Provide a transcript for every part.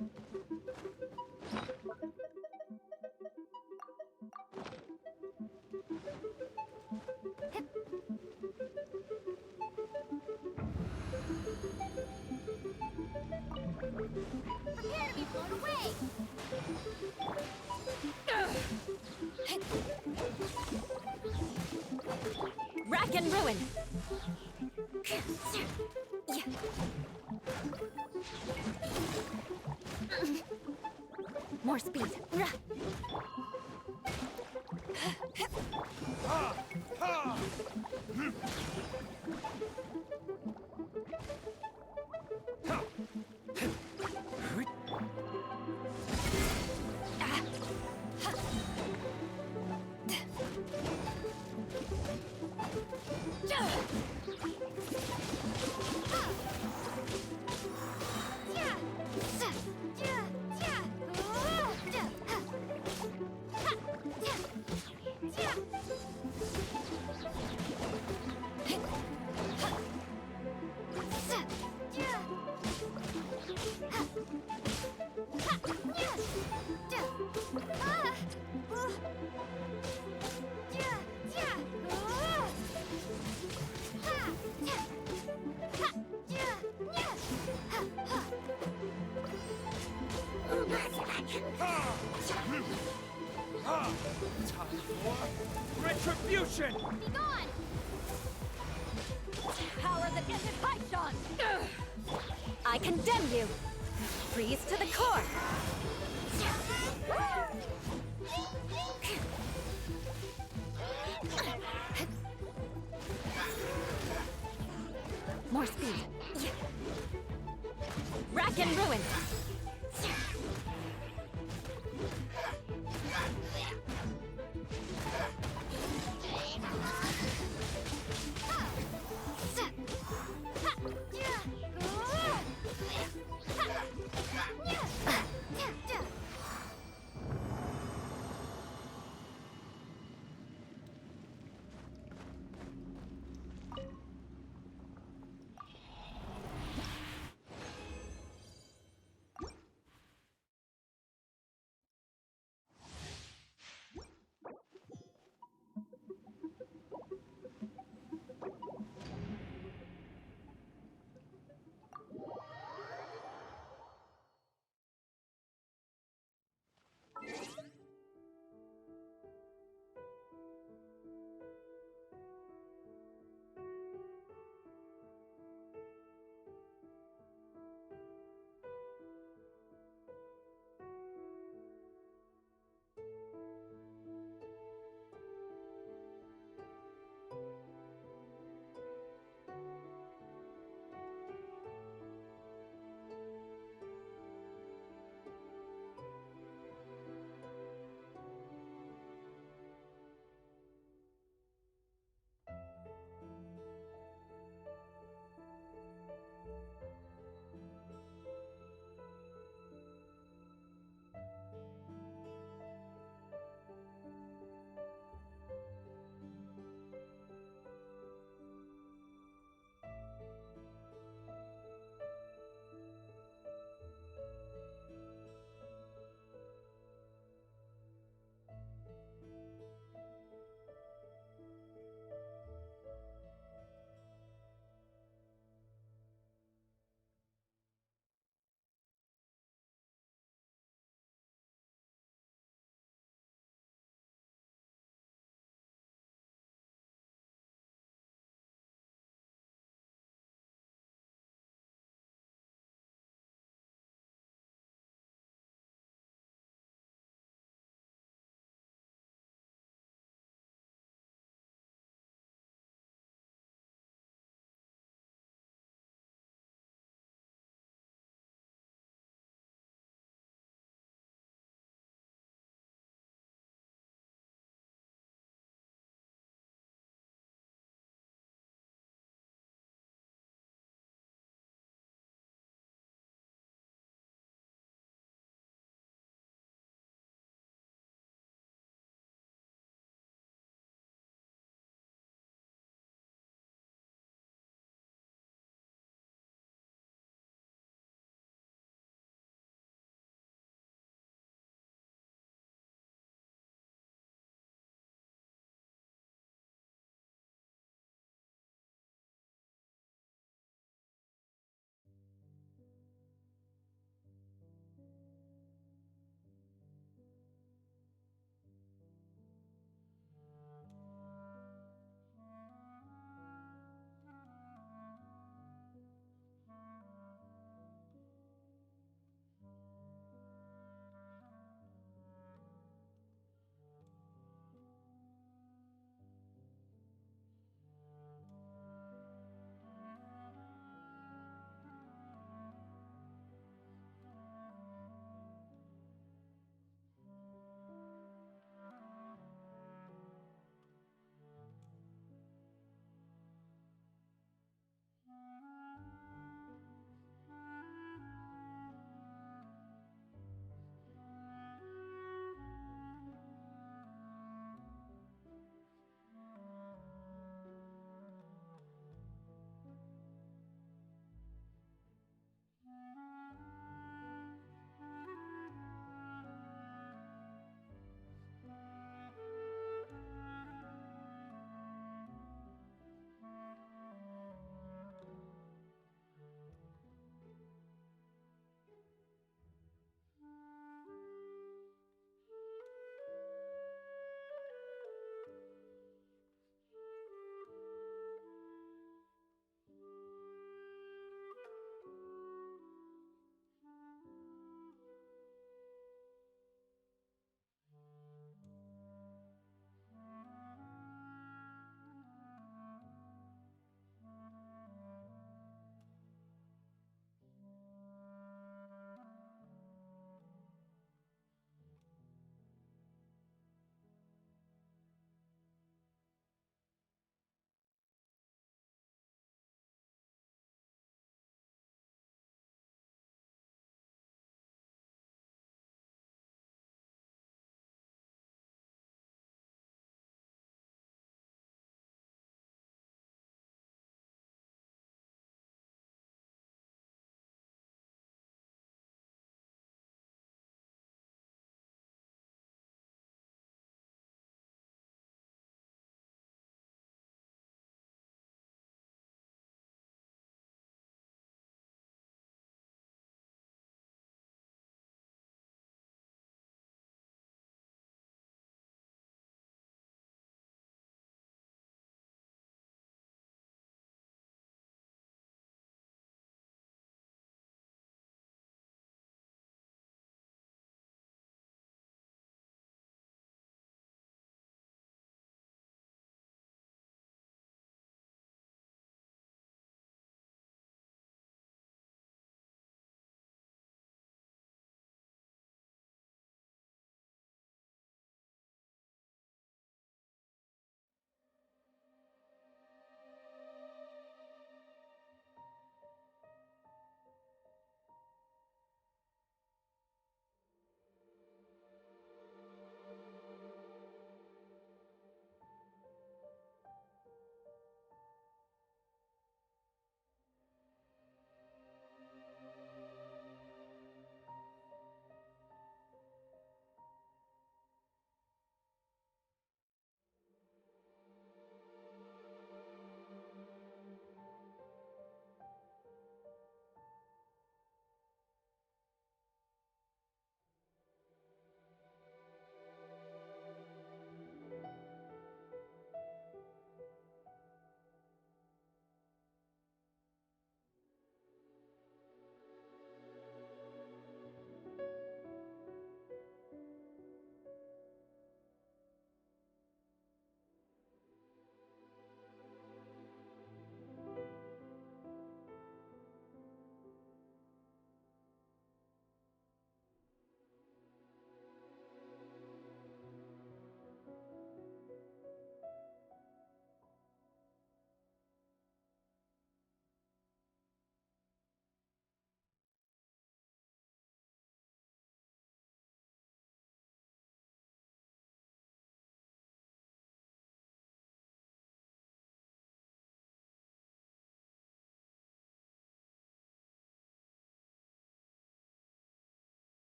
Prepare to be blown away! Rack and ruin! More speed. Time for retribution! Be gone! Power that ended Paishan! I condemn you! Freeze to the core! More speed! Rack and ruin!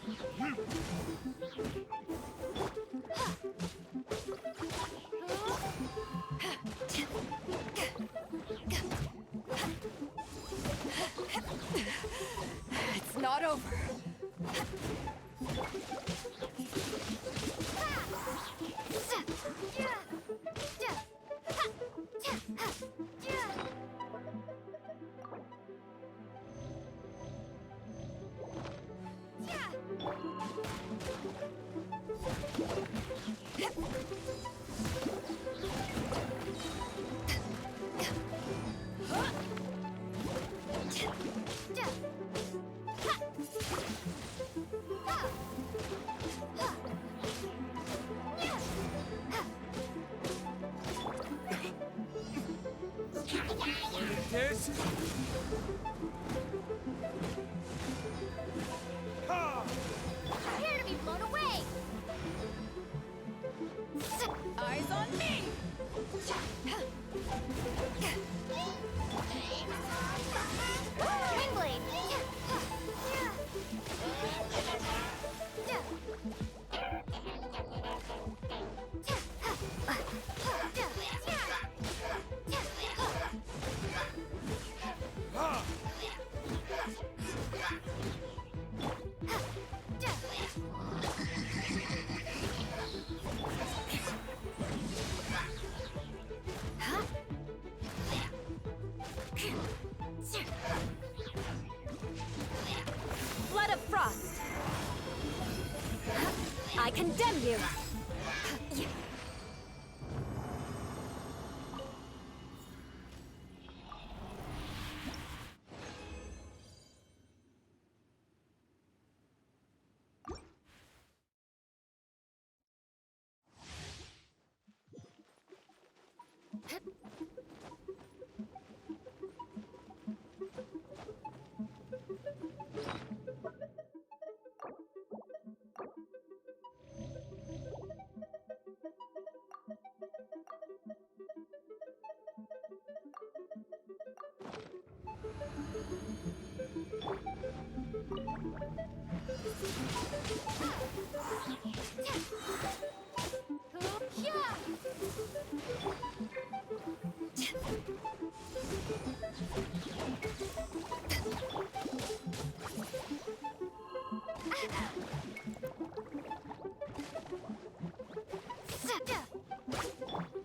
It's not over. This? Ha! Prepare to be blown away! Eyes on me! Wingblade! Ha! Blood of Frost! I condemn you!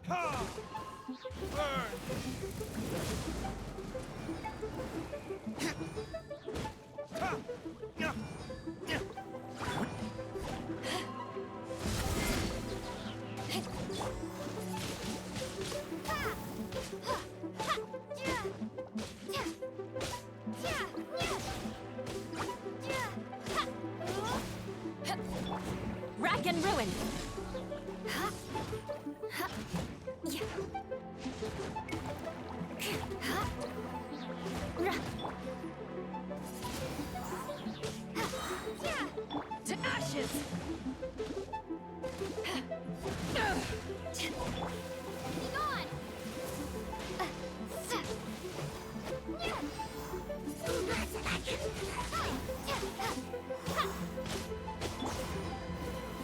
Ha! Burn! Ha! Nya! Nya! Rack and ruin! To ashes! Be gone!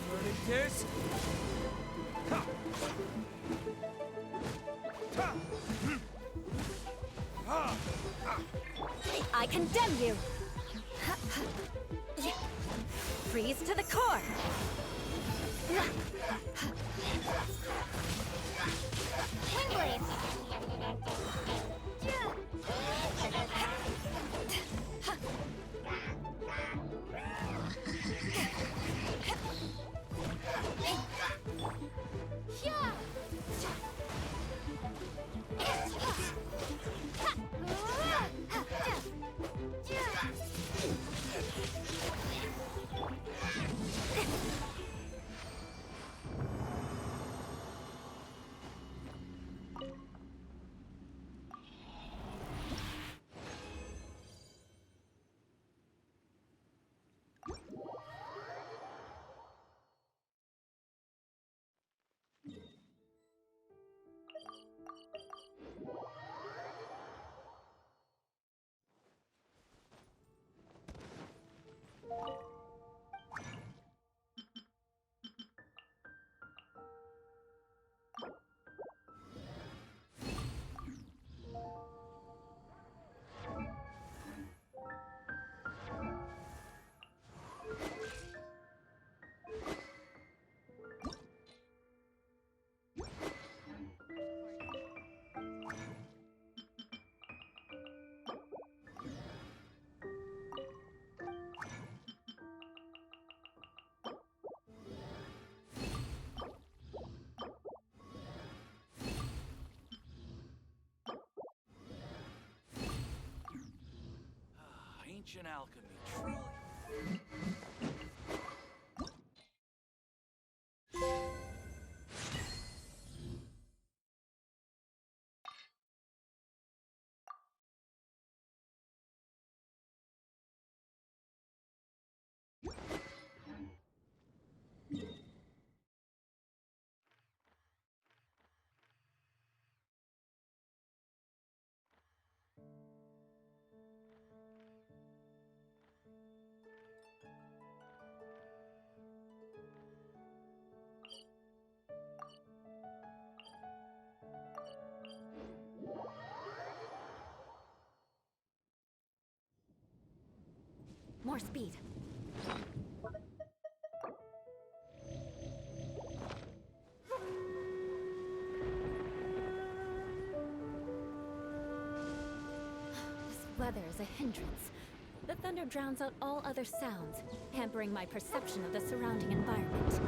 Burning this? Ha! Ha! Hmm. Ha! Ah! I condemn you! Freeze to the core! Wingblade! Ancient alchemy, truly. More speed. This weather is a hindrance. The thunder drowns out all other sounds, hampering my perception of the surrounding environment.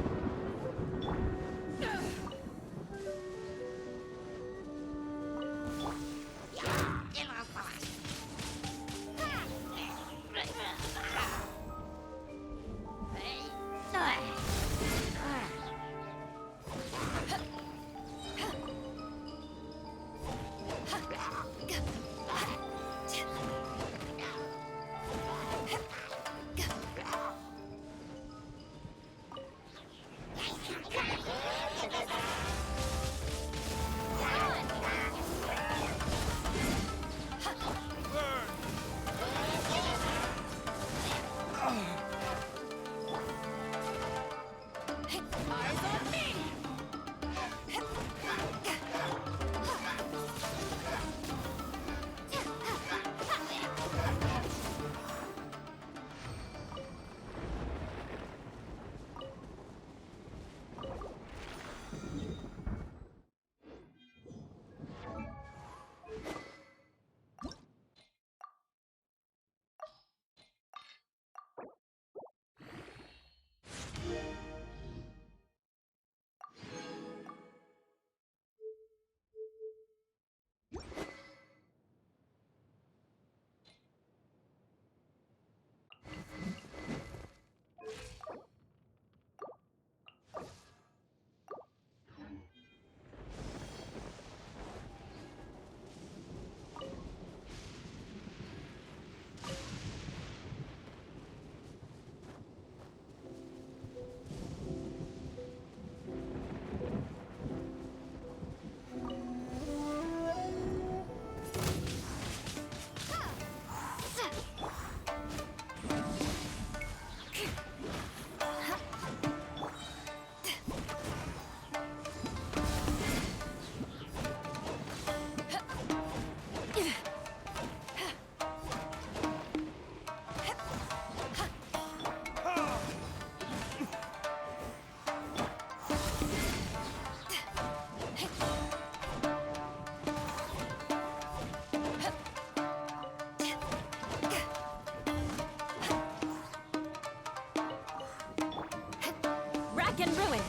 Rack and ruin!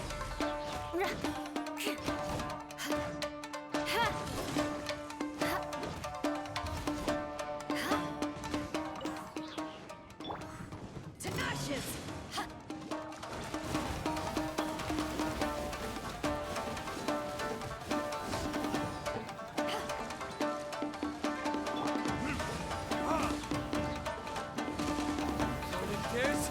Tenacious! Golden kiss.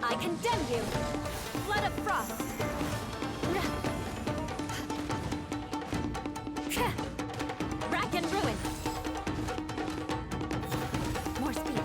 I condemn you! Blood of frost! Rack and ruin! More speed.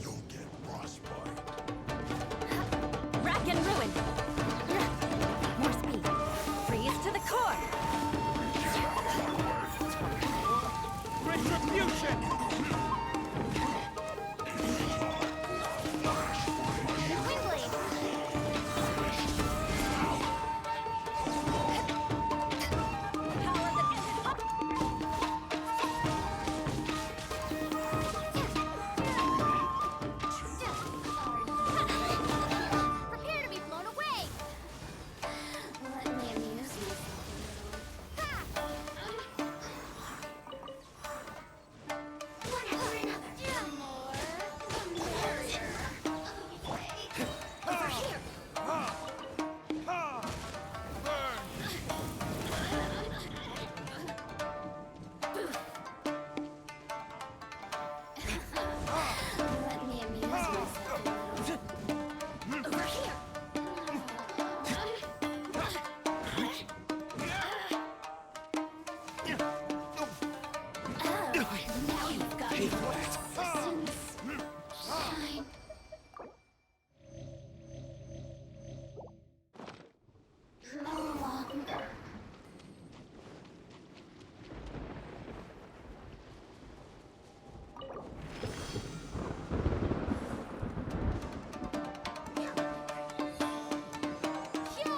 You'll get frostbite. Rack and ruin! More speed. Freeze to the core! Retribution! Windblade! Power that ended up! Prepare to be blown away! Let me amuse myself a little. One after another. The more, the merrier. Over here! Let me amuse myself a little. Over here! Oh, now you've got me. Essence. Shine. No longer. Yeah!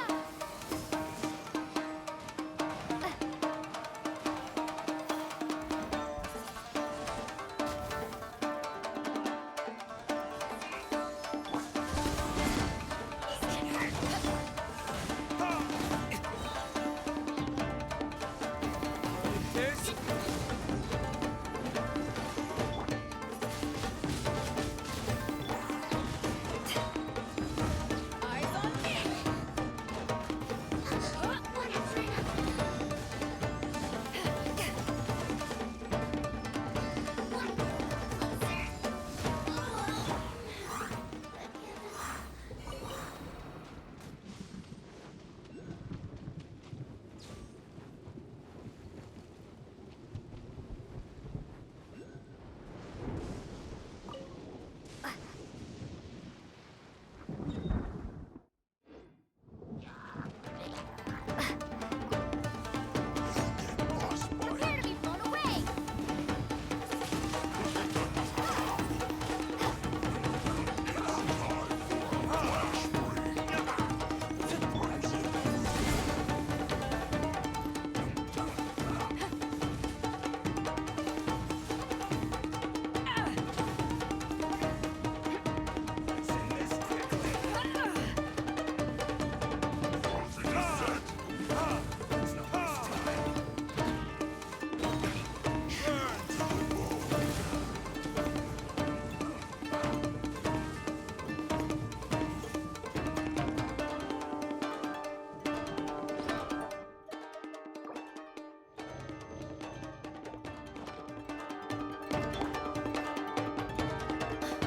This? Eyes on me! One after another. One Prepare to be blown away!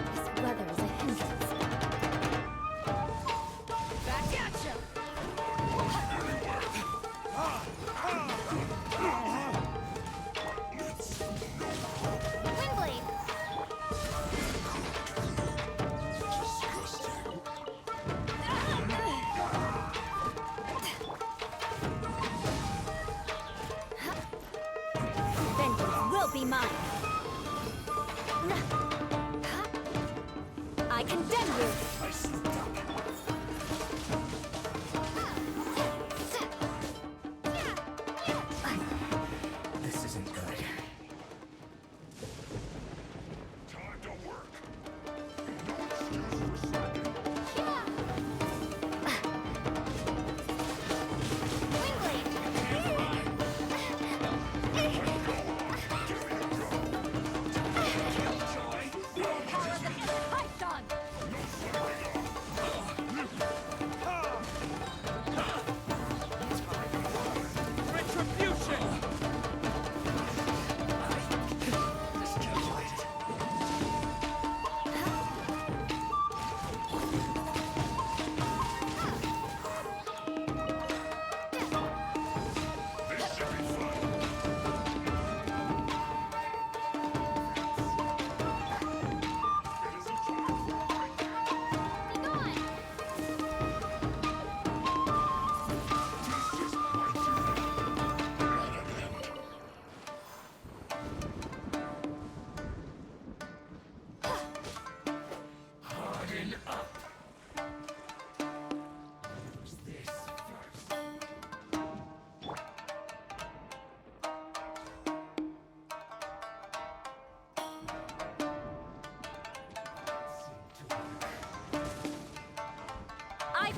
This weather is a hindrance. Back at you! Windblade! Vengeance will be mine. I condemn you. I slipped up. This isn't good. Time to work. No excuse for slacking. Windblade! Give me a go.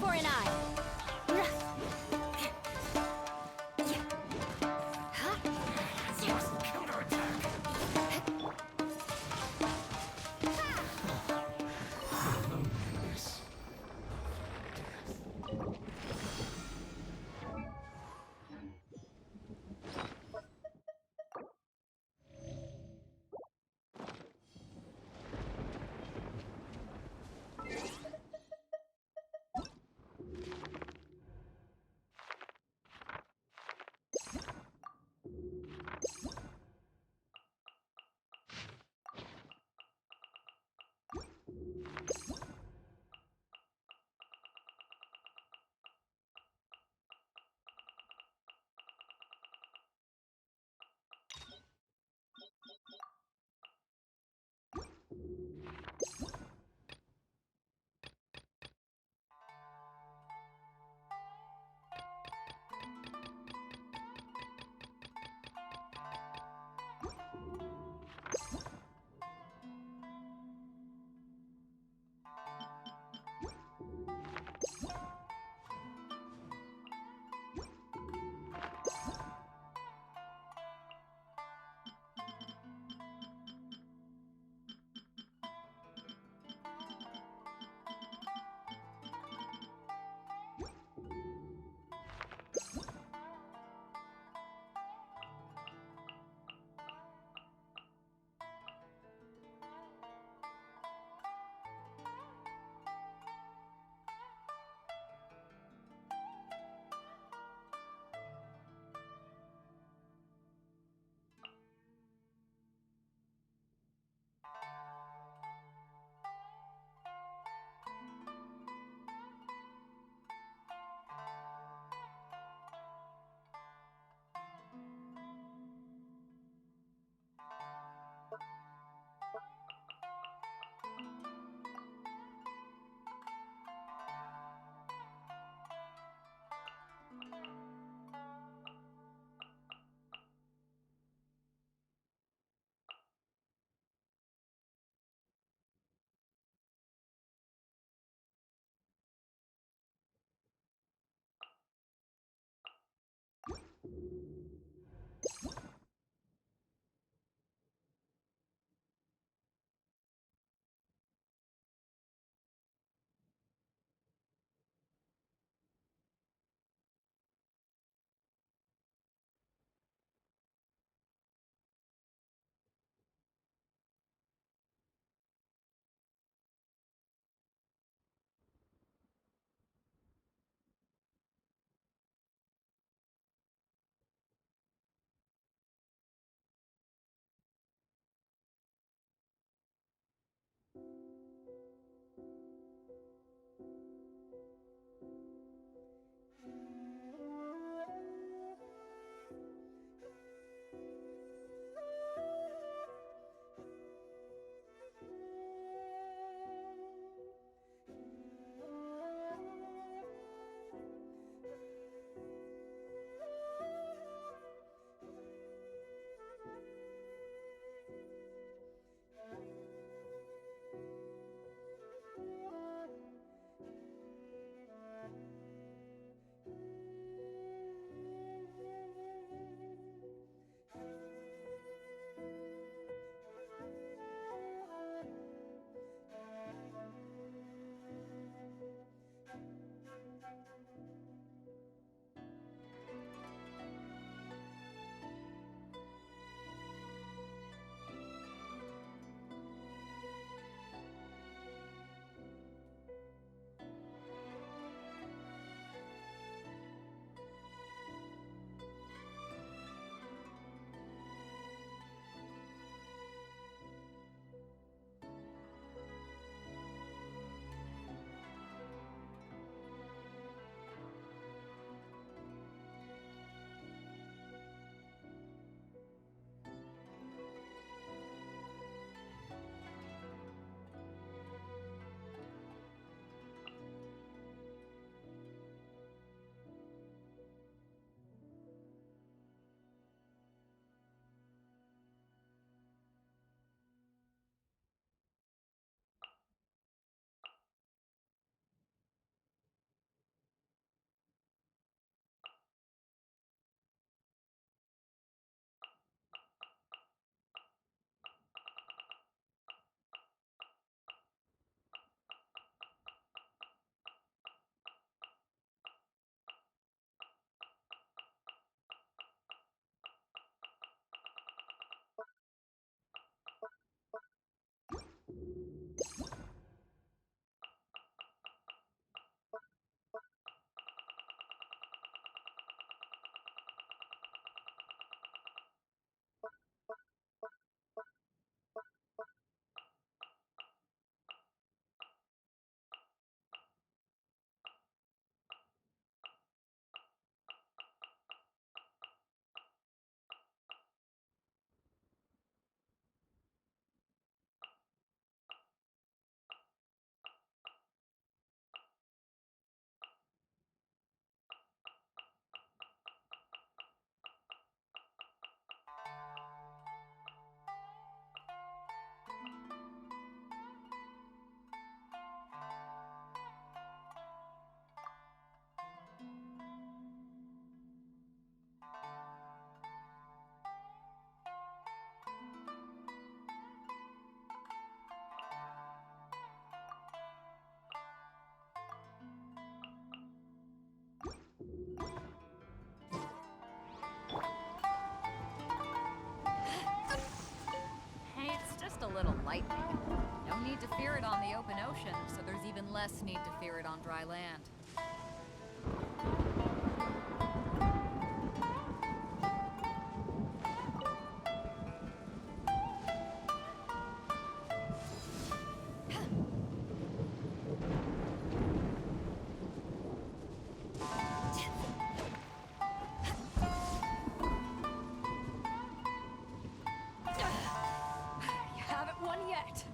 for an eye. little lightning. No need to fear it on the open ocean, so there's even less need to fear it on dry land. You haven't won yet.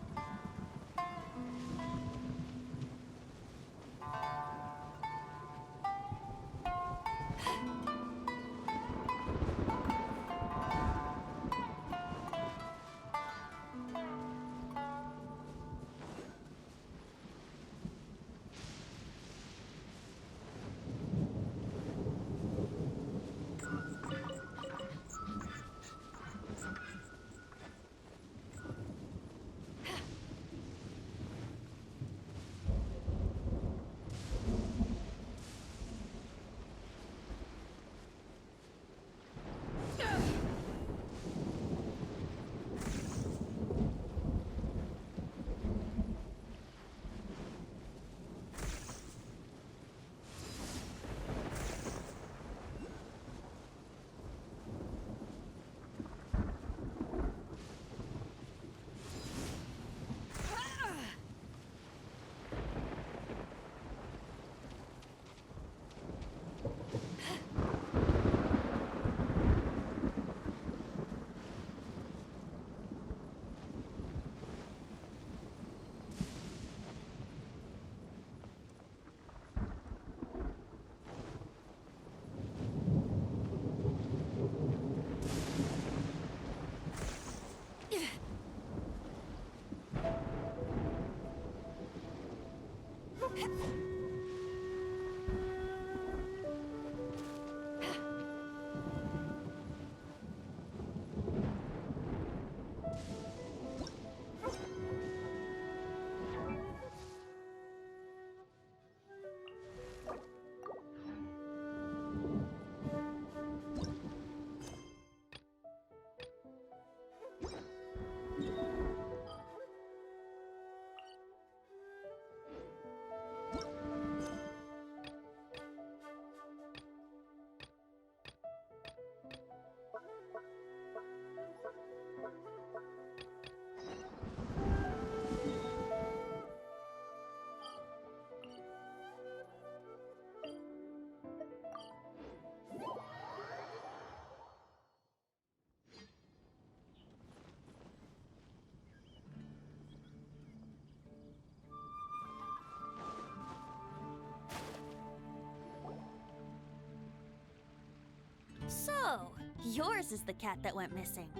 So, yours is the cat that went missing.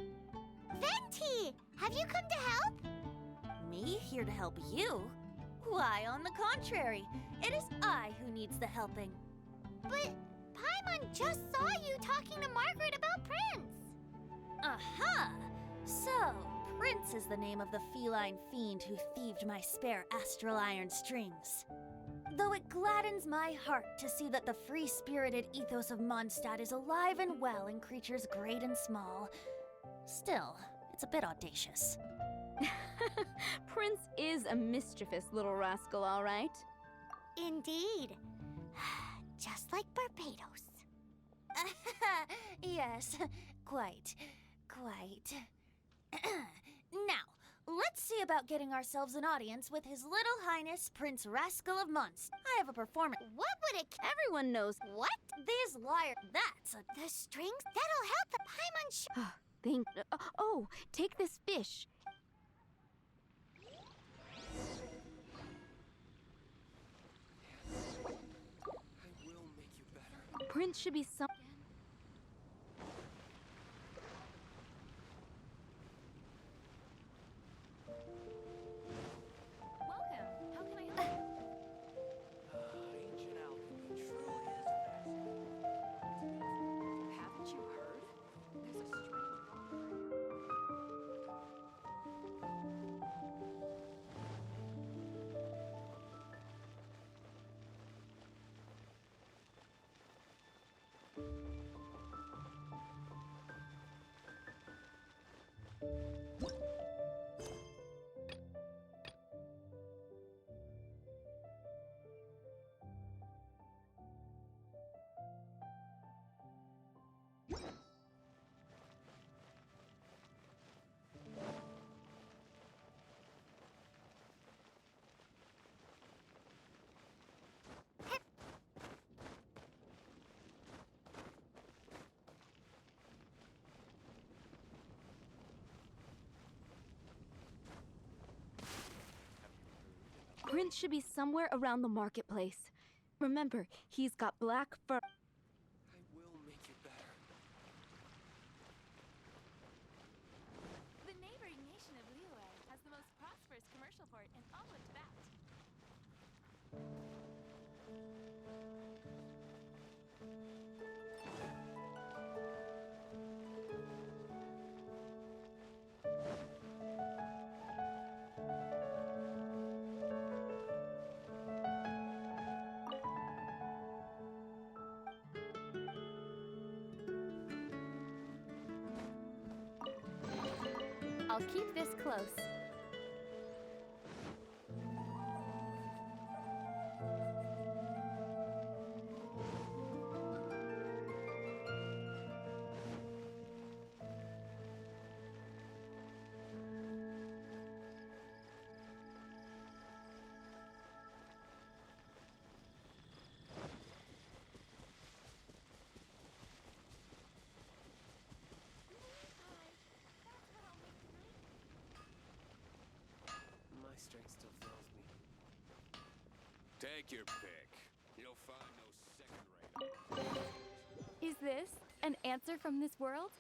Venti! Have you come to help? Me here to help you? Why, on the contrary, it is I who needs the helping. But Paimon just saw you talking to Margaret about Prince. Aha! So, Prince is the name of the feline fiend who thieved my spare astral iron strings. Though it gladdens my heart to see that the free-spirited ethos of Mondstadt is alive and well in creatures great and small, still, it's a bit audacious. Prince is a mischievous little rascal, all right. Indeed. Just like Barbados. Yes, quite. Now, let's see about getting ourselves an audience with His Little Highness Prince Rascal of Mondstadt. I have a performance. What would it... Everyone knows. What? These liars. That's a... The strings? That'll help the Paimon Think. Oh, take this fish. I will make you better. Prince should be some. Welcome. How can I help you? Ancient alchemy truly is fascinating. Haven't you heard? There's a strange Prince should be somewhere around the marketplace. Remember, he's got black fur. I will make it better. The neighboring nation of Liyue has the most prosperous commercial port in all of Tibet. I'll keep this close. My strength still fails me. Take your pick. You'll find no second-rate. Is this an answer from this world?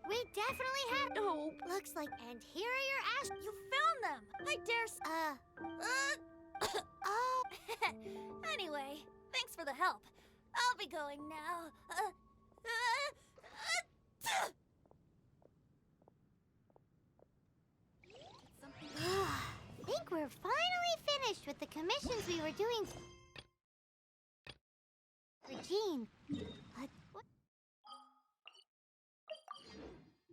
We definitely have. No. Looks like. And here are your ash. You found them! I dare Oh. Anyway, thanks for the help. I'll be going now. Think we're finally finished with the commissions we were doing for Jean. What?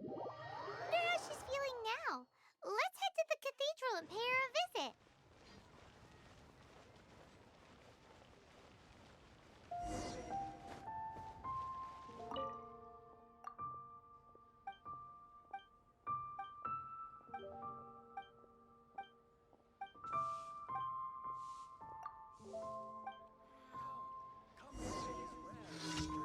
Wonder how she's feeling now. Let's head to the cathedral and pay her a visit. Come and raise Red.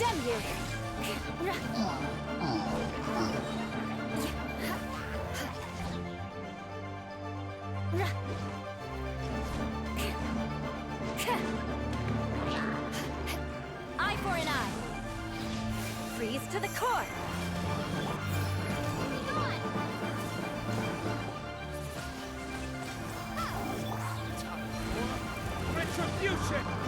condemn you! Eye for an eye! Freeze to the core! Retribution!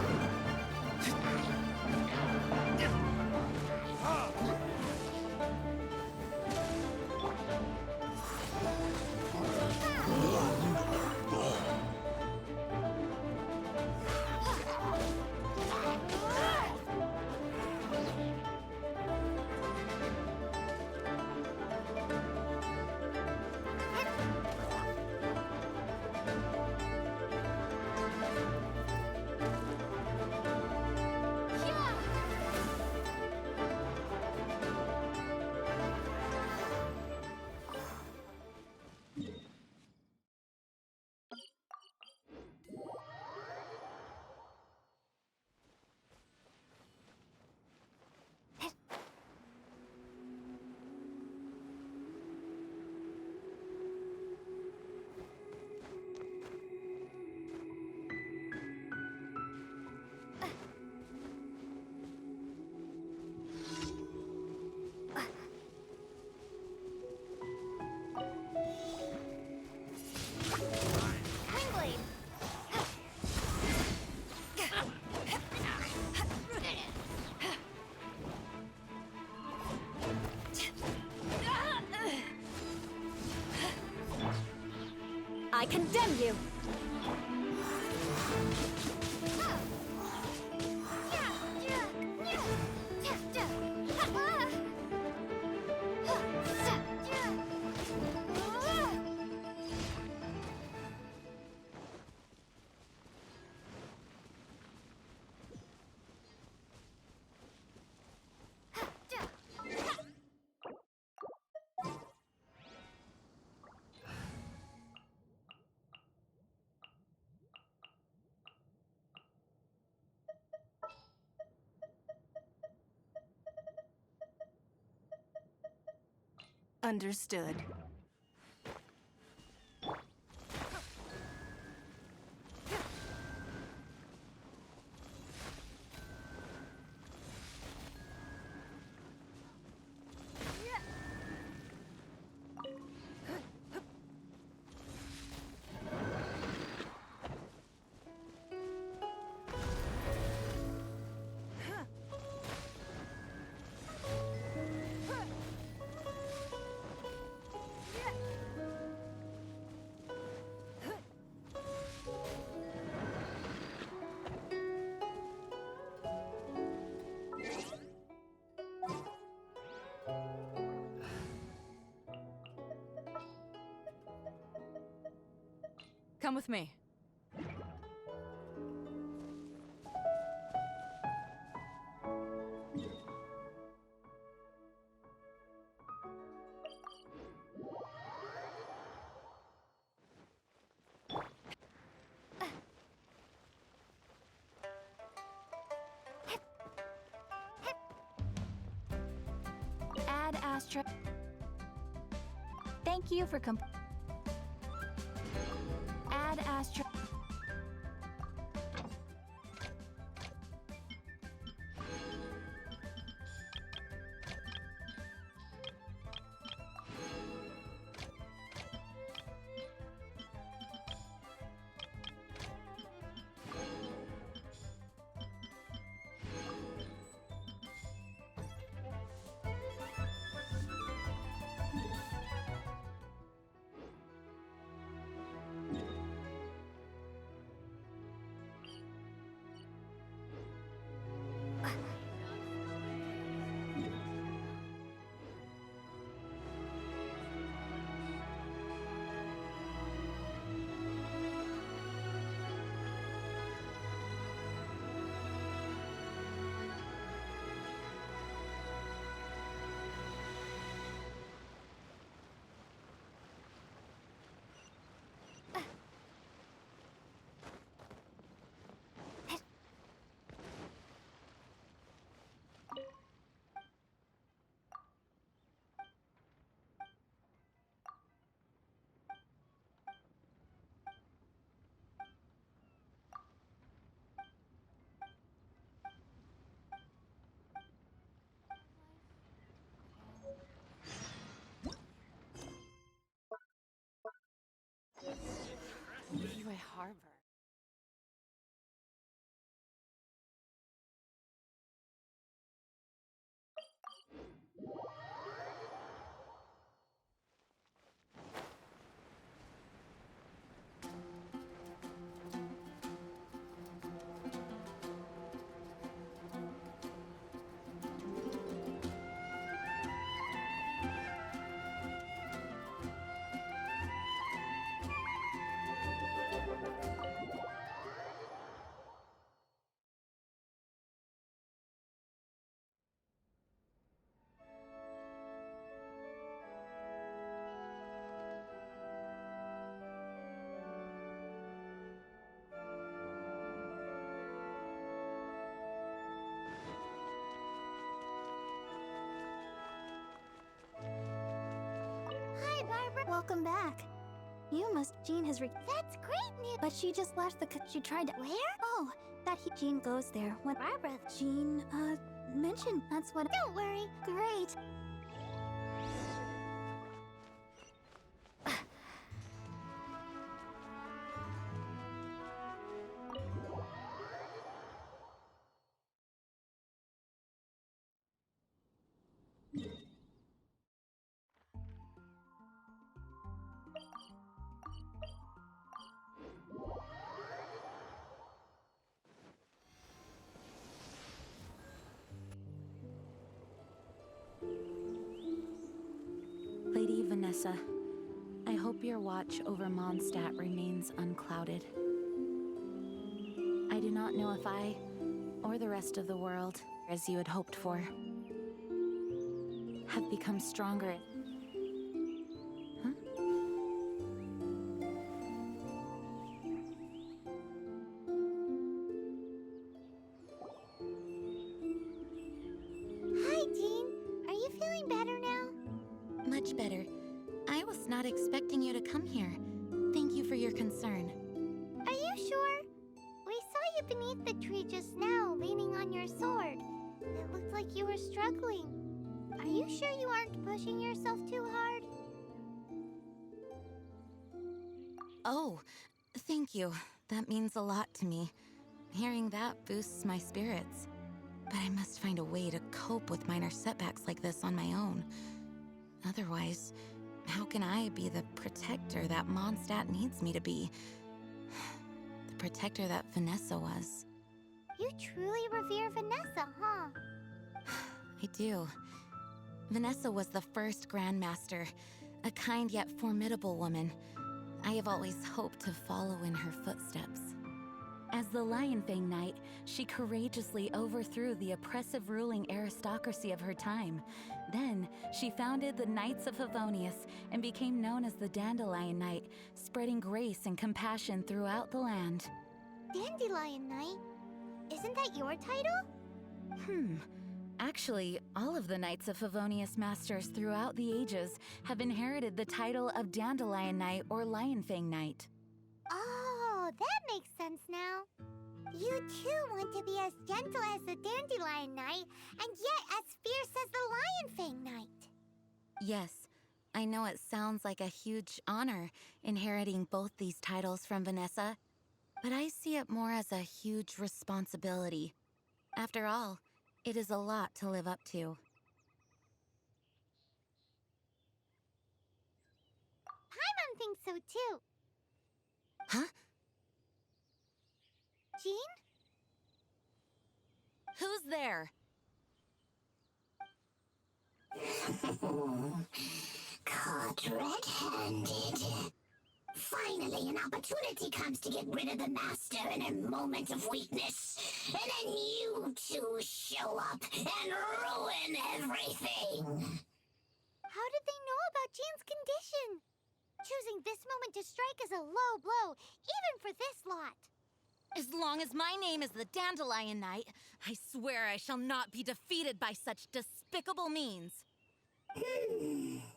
I condemn you! Understood. Come with me. Add Astra. Thank you for Add Astra. Harvard. Hi, Barbara. Welcome back. You must. Jean has That's great news. but she just left the. She tried to. Where? Oh, Jean goes there. When Barbara. Jean, mentioned. That's what. Don't worry. Great. Lady Vanessa, I hope your watch over Mondstadt remains unclouded. I do not know if I, or the rest of the world, as you had hoped for, have become stronger. Huh? Hi, Jean. Are you feeling better now? Much better. I was not expecting you to come here. Thank you for your concern. Are you sure? We saw you beneath the tree just now, leaning on your sword. It looked like you were struggling. Are you sure you aren't pushing yourself too hard? Oh, thank you. That means a lot to me. Hearing that boosts my spirits. But I must find a way to cope with minor setbacks like this on my own. Otherwise, how can I be the protector that Mondstadt needs me to be? The protector that Vanessa was. You truly revere Vanessa, huh? I do. Vanessa was the first Grandmaster, a kind yet formidable woman. I have always hoped to follow in her footsteps. As the Lionfang Knight, she courageously overthrew the oppressive ruling aristocracy of her time. Then, she founded the Knights of Favonius and became known as the Dandelion Knight, spreading grace and compassion throughout the land. Dandelion Knight? Isn't that your title? Actually, all of the Knights of Favonius Masters throughout the ages have inherited the title of Dandelion Knight or Lionfang Knight. Oh, that makes sense now. You too want to be as gentle as the Dandelion Knight, and yet as fierce as the Lionfang Knight. Yes, I know it sounds like a huge honor inheriting both these titles from Vanessa, but I see it more as a huge responsibility. After all, it is a lot to live up to. Paimon thinks so too. Huh? Jean? Who's there? Caught red-handed. Finally, an opportunity comes to get rid of the Master in a moment of weakness. And then you two show up and ruin everything. How did they know about Jean's condition? Choosing this moment to strike is a low blow, even for this lot. As long as my name is the Dandelion Knight, I swear I shall not be defeated by such despicable means.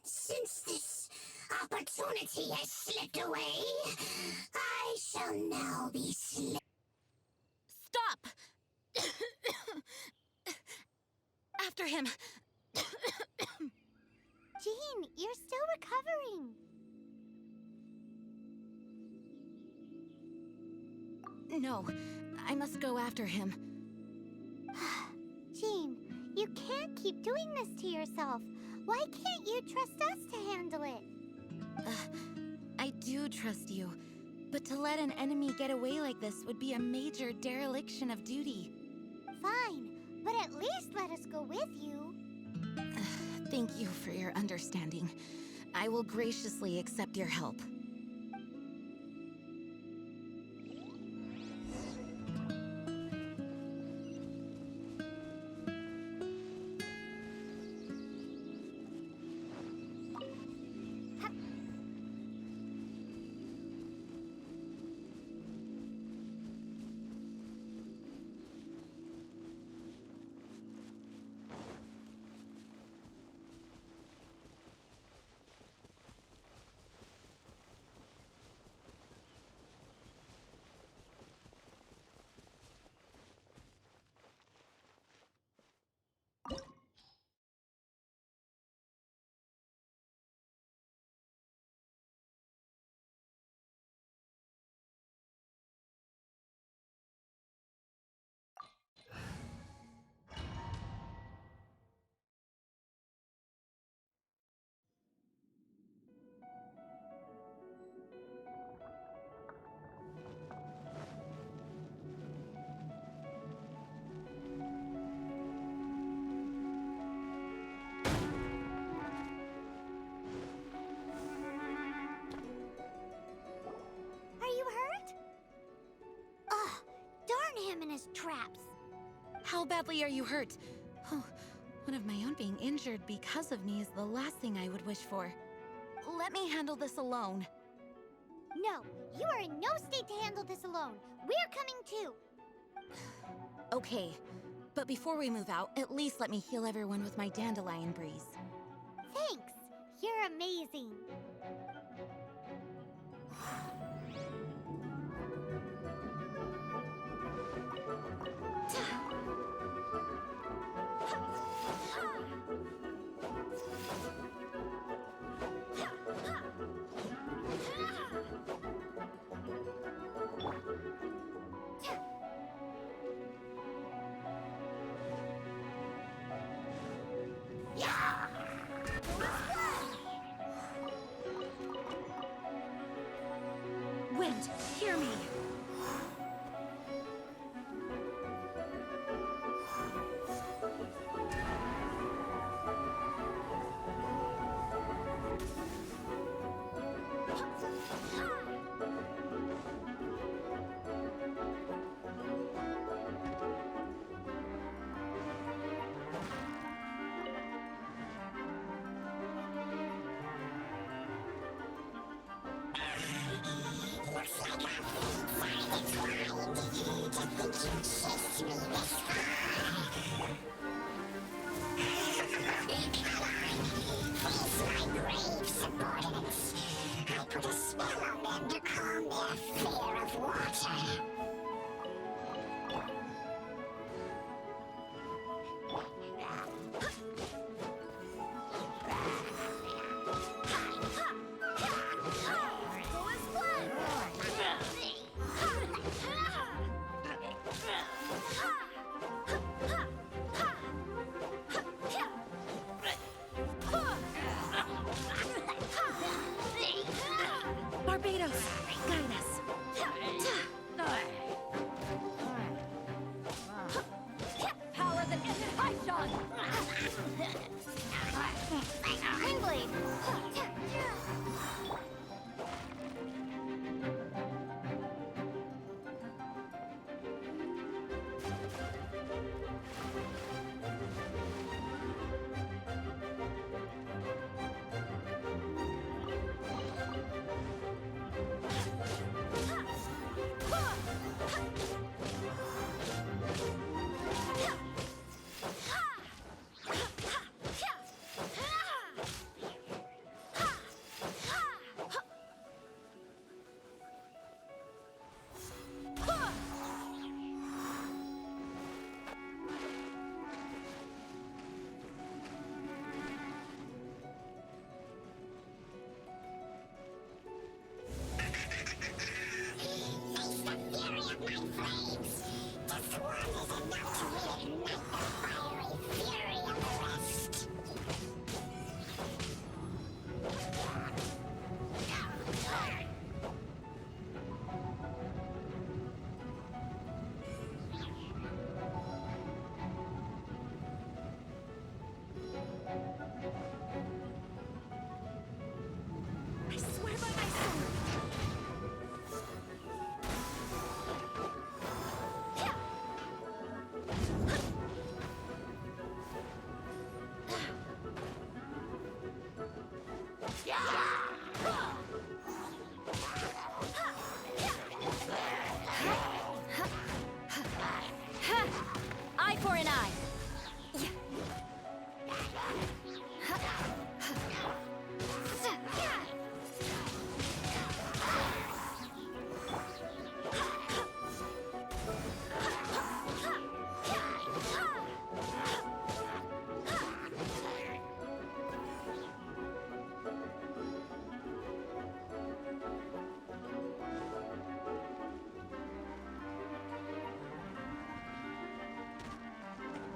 Since this opportunity has slipped away, I shall now be Stop! After him! Jean, you're still recovering. No, I must go after him. Jean, you can't keep doing this to yourself. Why can't you trust us to handle it? I do trust you, but to let an enemy get away like this would be a major dereliction of duty. Fine, but at least let us go with you. Thank you for your understanding. I will graciously accept your help. Him in his traps. How badly are you hurt? Oh, one of my own being injured because of me is the last thing I would wish for. Let me handle this alone. No, you are in no state to handle this alone. We're coming too. Okay, but before we move out, at least let me heal everyone with my dandelion breeze. Thanks. You're amazing. Wind, hear me! Looks like I've finally tried to think you chased me this far. These my brave subordinates. I put a spell on them to calm their fear of water. Barbados, guide us.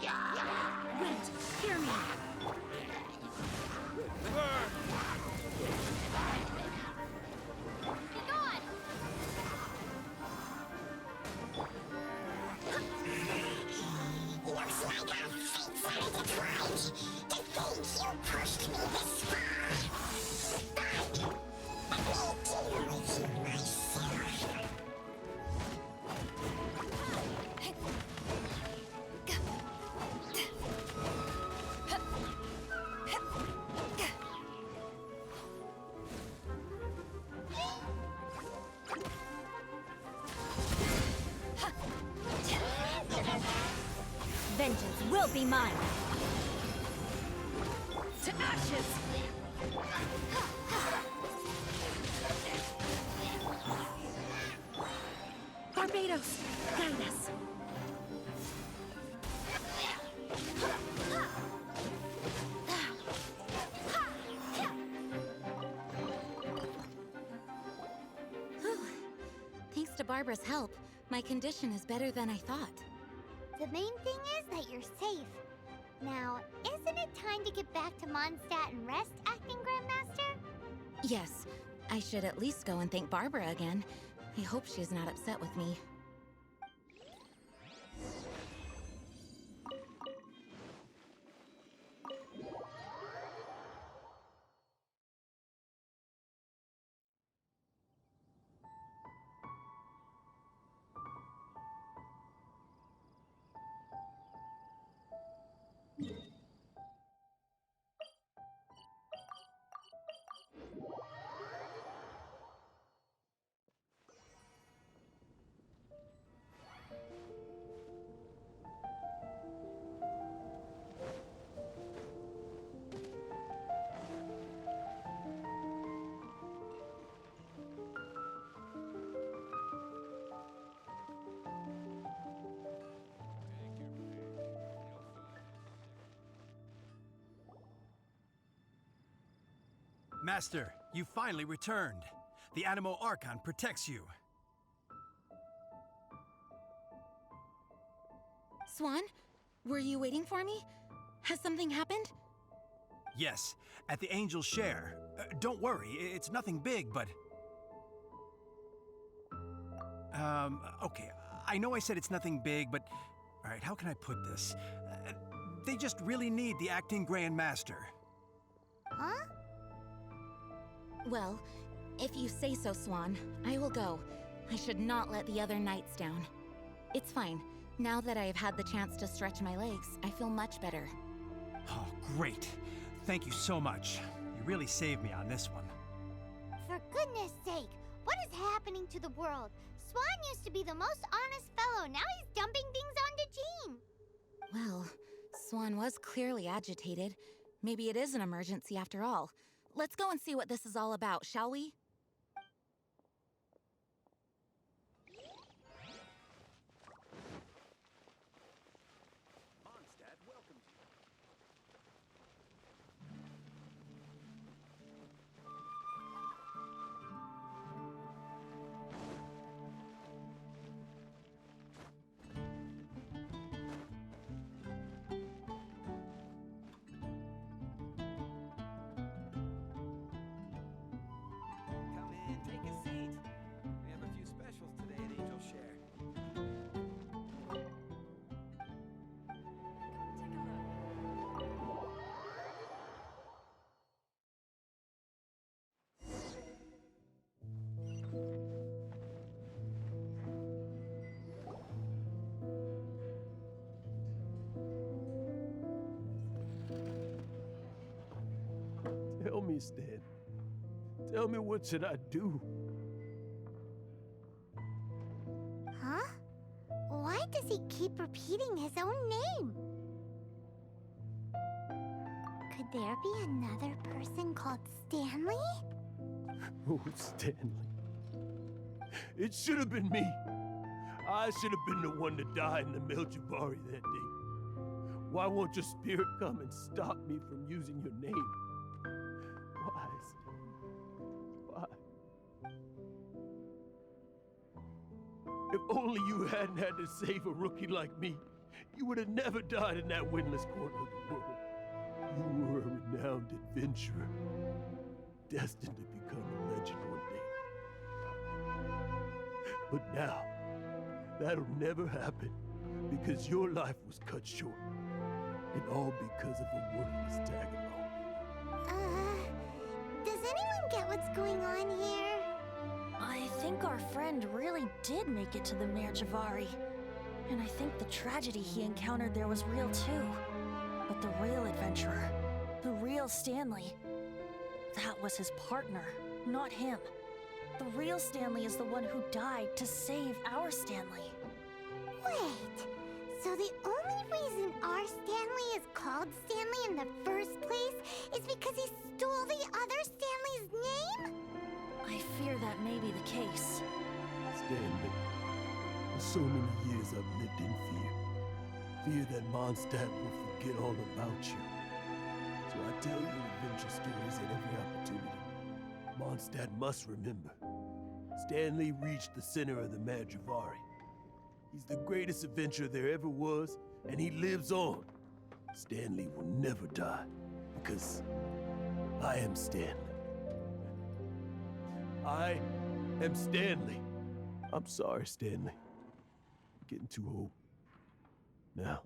Wait, hear me. Looks like our fates are intertwined. To think you pushed me this far. But let me deal with you myself. Vengeance will be mine. To ashes! Barbados, guide us. Thanks to Barbara's help, my condition is better than I thought. The main thing is that you're safe. Now, isn't it time to get back to Mondstadt and rest, Acting Grandmaster? Yes, I should at least go and thank Barbara again. I hope she's not upset with me. Master, you finally returned. The Animo Archon protects you. Swan, were you waiting for me? Has something happened? Yes, at the Angel's Share. Don't worry, it's nothing big, but... Okay, I know I said it's nothing big, but... Alright, how can I put this? They just really need the Acting Grand Master. Huh? Well, if you say so, Swan, I will go. I should not let the other knights down. It's fine. Now that I have had the chance to stretch my legs, I feel much better. Oh, great. Thank you so much. You really saved me on this one. For goodness sake, what is happening to the world? Swan used to be the most honest fellow. Now he's dumping things onto Jean. Well, Swan was clearly agitated. Maybe it is an emergency after all. Let's go and see what this is all about, shall we? Mondstadt welcomes you. Come in, take a seat. We have a few specials today at Angel Share. Tell me, Stan. Tell me, what should I do? Huh? Why does he keep repeating his own name? Could there be another person called Stanley? Oh, Stanley. It should have been me. I should have been the one to die in the Meljabari that day. Why won't your spirit come and stop me from using your name? Why, Stanley? Why? If only you hadn't had to save a rookie like me. you would have never died in that windless corner of the world. You were a renowned adventurer, destined to become a legend one day. But now, that'll never happen because your life was cut short. And all because of a worthless tag along. Does anyone get what's going on here? I think our friend really did make it to the Mare Javari. And I think the tragedy he encountered there was real too. But the real adventurer, the real Stanley, that was his partner, not him. The real Stanley is the one who died to save our Stanley. Wait, so the only reason our Stanley is called Stanley in the first place is because he stole the other Stanley's name? I fear that may be the case. Stanley, for so many years I've lived in fear. Fear that Mondstadt will forget all about you. So I tell you adventure stories at every opportunity. Mondstadt must remember. Stanley reached the center of the Mare Javari. He's the greatest adventurer there ever was, and he lives on. Stanley will never die, because I am Stanley. I am Stanley. I'm sorry, Stanley. I'm getting too old. Now,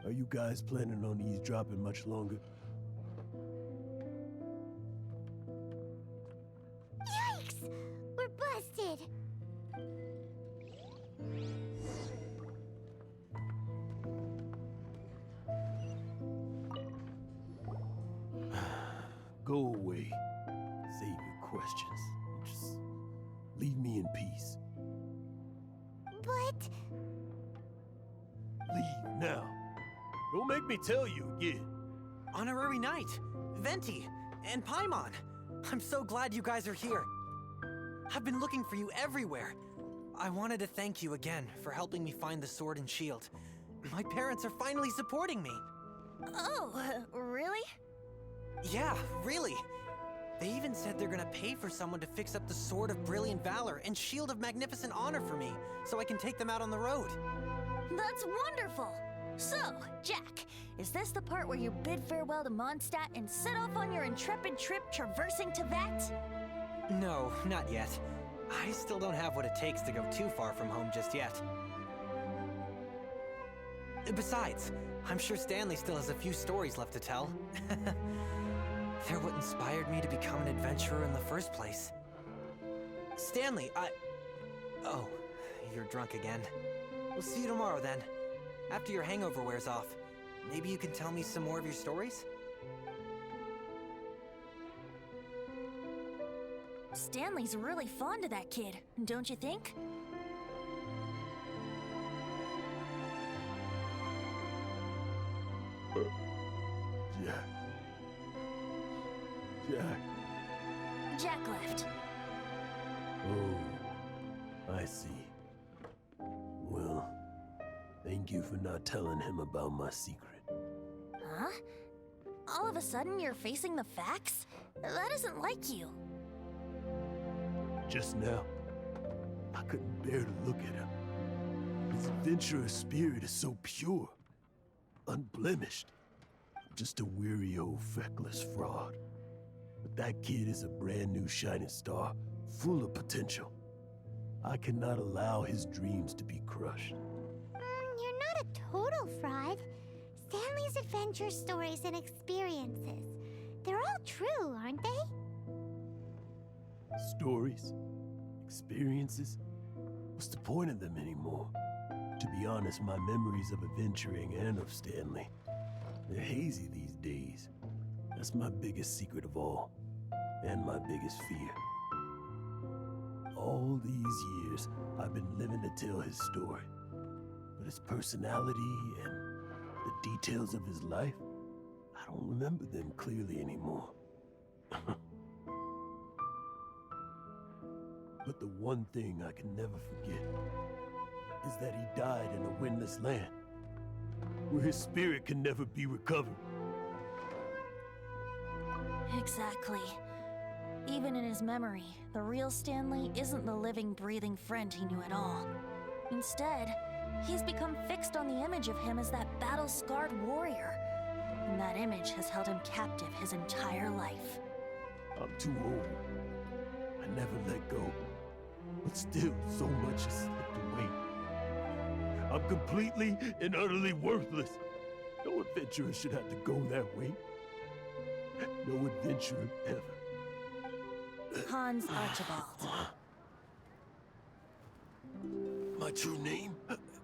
are you guys planning on eavesdropping much longer? Yikes! We're busted! Go away. Save your questions. Just leave me in peace. But... Leave now. Don't make me tell you again. Honorary Knight, Venti, and Paimon. I'm so glad you guys are here. I've been looking for you everywhere. I wanted to thank you again for helping me find the sword and shield. My parents are finally supporting me. Oh, really? Yeah, really. They even said they're gonna pay for someone to fix up the Sword of Brilliant Valor and Shield of Magnificent Honor for me, so I can take them out on the road. That's wonderful! So, Jack, is this the part where you bid farewell to Mondstadt and set off on your intrepid trip traversing Teyvat? No, not yet. I still don't have what it takes to go too far from home just yet. Besides, I'm sure Stanley still has a few stories left to tell. They're what inspired me to become an adventurer in the first place. Stanley, Oh, you're drunk again. We'll see you tomorrow then. After your hangover wears off. Maybe you can tell me some more of your stories? Stanley's really fond of that kid, don't you think? Jack. Jack. Jack left. Oh, I see. Well, thank you for not telling him about my secret. Huh? All of a sudden you're facing the facts? That isn't like you. Just now, I couldn't bear to look at him. His adventurous spirit is so pure, unblemished. Just a weary old feckless fraud. But that kid is a brand new shining star, full of potential. I cannot allow his dreams to be crushed. You're not a total fraud. Stanley's adventure stories and experiences. They're all true, aren't they? Stories? Experiences? What's the point of them anymore? To be honest, my memories of adventuring and of Stanley, they're hazy these days. That's my biggest secret of all, and my biggest fear. All these years, I've been living to tell his story. But his personality and the details of his life, I don't remember them clearly anymore. But the one thing I can never forget is that he died in a windless land, where his spirit can never be recovered. Exactly. Even in his memory, the real Stanley isn't the living, breathing friend he knew at all. Instead, he's become fixed on the image of him as that battle-scarred warrior. And that image has held him captive his entire life. I'm too old. I never let go. But still, so much has slipped away. I'm completely and utterly worthless. No adventurer should have to go that way. No adventurer ever. Hans Archibald. My true name?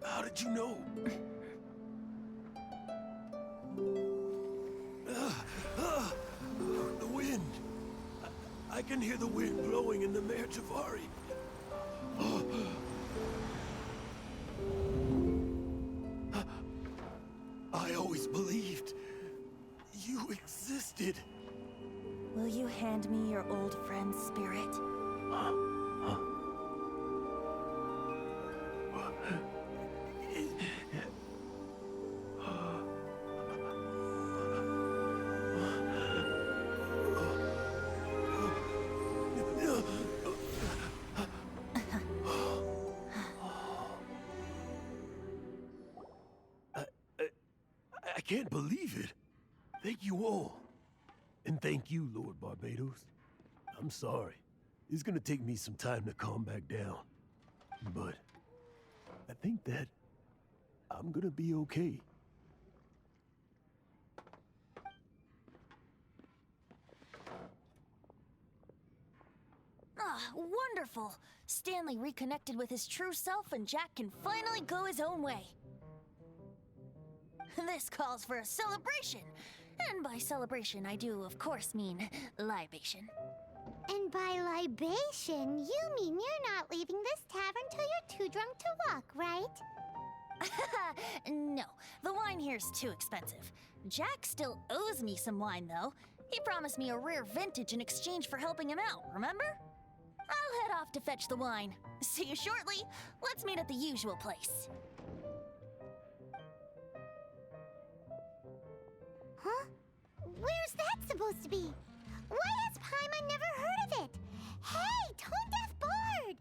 How did you know? The wind. I can hear the wind blowing in the Mare Javari. I always believed you existed. Will you hand me your old friend's spirit? I can't believe it. Thank you all. And thank you, Lord Barbados. I'm sorry. It's gonna take me some time to calm back down. But I think that I'm gonna be okay. Ah, wonderful! Stanley reconnected with his true self and Jack can finally go his own way. This calls for a celebration. And by celebration, I do, of course, mean libation. And by libation, you mean you're not leaving this tavern till you're too drunk to walk, right? No, the wine here's too expensive. Jack still owes me some wine, though. He promised me a rare vintage in exchange for helping him out, remember? I'll head off to fetch the wine. See you shortly. Let's meet at the usual place. Huh? Where's that supposed to be? Why has Paimon never heard of it? Hey, Tone Deaf Bard!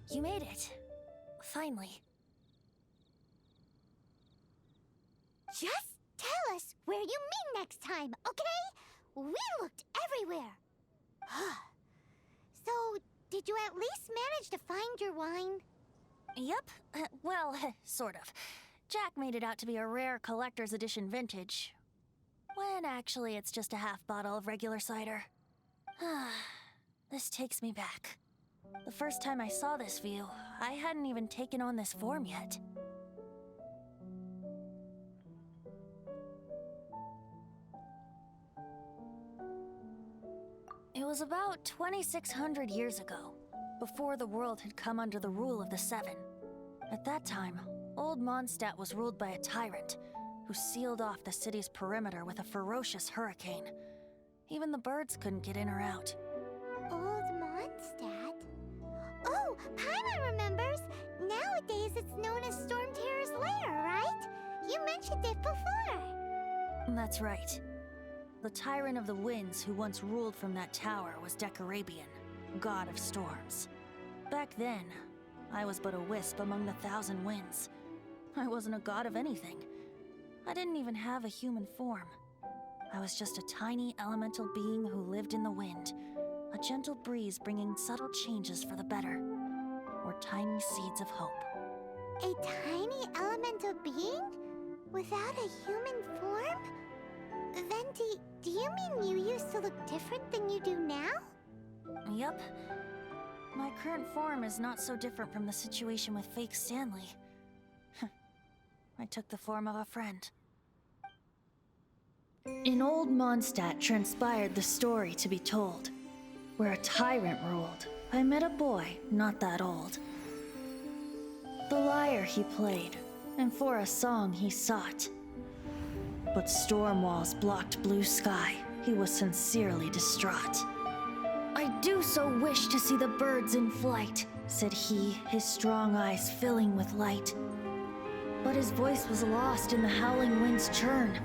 You made it. Finally. Just tell us where you meet next time, okay? We looked everywhere. So, did you at least manage to find your wine? Yep. Well, sort of. Jack made it out to be a rare collector's edition vintage. When actually it's just a half bottle of regular cider. This takes me back. The first time I saw this view, I hadn't even taken on this form yet. was about 2,600 years ago, before the world had come under the rule of the Seven. At that time, Old Mondstadt was ruled by a tyrant who sealed off the city's perimeter with a ferocious hurricane. Even the birds couldn't get in or out. Old Mondstadt? Oh, Paimon remembers! Nowadays it's known as Storm Terror's lair, right? You mentioned it before. That's right. The Tyrant of the Winds who once ruled from that tower was Decarabian, god of storms. Back then, I was but a wisp among the thousand winds. I wasn't a god of anything. I didn't even have a human form. I was just a tiny elemental being who lived in the wind, a gentle breeze bringing subtle changes for the better, or tiny seeds of hope. A tiny elemental being? Without a human form? Venti, do you mean you used to look different than you do now? Yep. My current form is not so different from the situation with fake Stanley. I took the form of a friend. In Old Mondstadt transpired the story to be told. Where a tyrant ruled, I met a boy not that old. The lyre he played, and for a song he sought. But storm walls blocked blue sky. He was sincerely distraught. I do so wish to see the birds in flight, said he, his strong eyes filling with light. But his voice was lost in the howling wind's churn,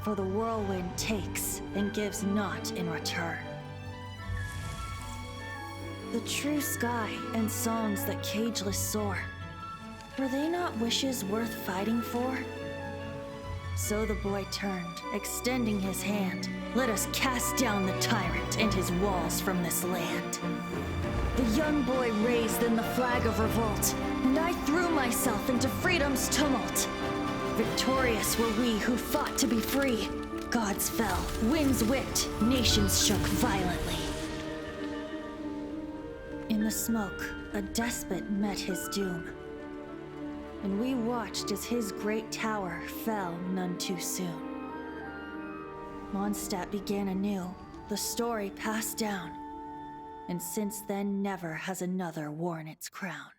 for the whirlwind takes and gives not in return. The true sky and songs that cageless soar, were they not wishes worth fighting for? So the boy turned, extending his hand. Let us cast down the tyrant and his walls from this land. The young boy raised then the flag of revolt, and I threw myself into freedom's tumult. Victorious were we who fought to be free. Gods fell, winds whipped, nations shook violently. In the smoke, a despot met his doom. And we watched as his great tower fell none too soon. Mondstadt began anew, the story passed down, and since then never has another worn its crown.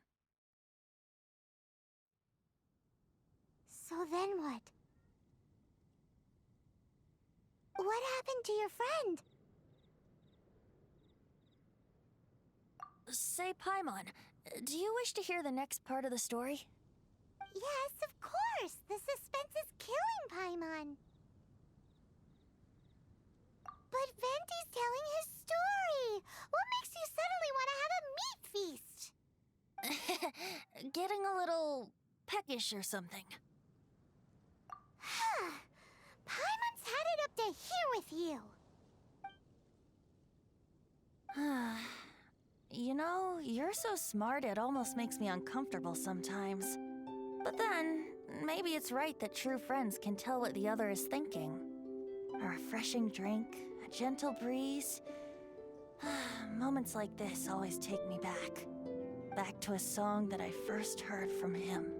So then what? What happened to your friend? Say, Paimon, do you wish to hear the next part of the story? Yes, of course! The suspense is killing Paimon! But Venti's telling his story! What makes you suddenly want to have a meat feast? Getting a little peckish or something. Paimon's had it up to here with you! You know, you're so smart it almost makes me uncomfortable sometimes. But then, maybe it's right that true friends can tell what the other is thinking. A refreshing drink, a gentle breeze. Moments like this always take me back. Back to a song that I first heard from him.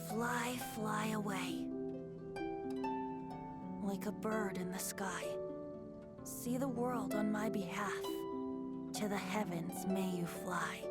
Fly, fly away. Like a bird in the sky. See the world on my behalf. To the heavens may you fly.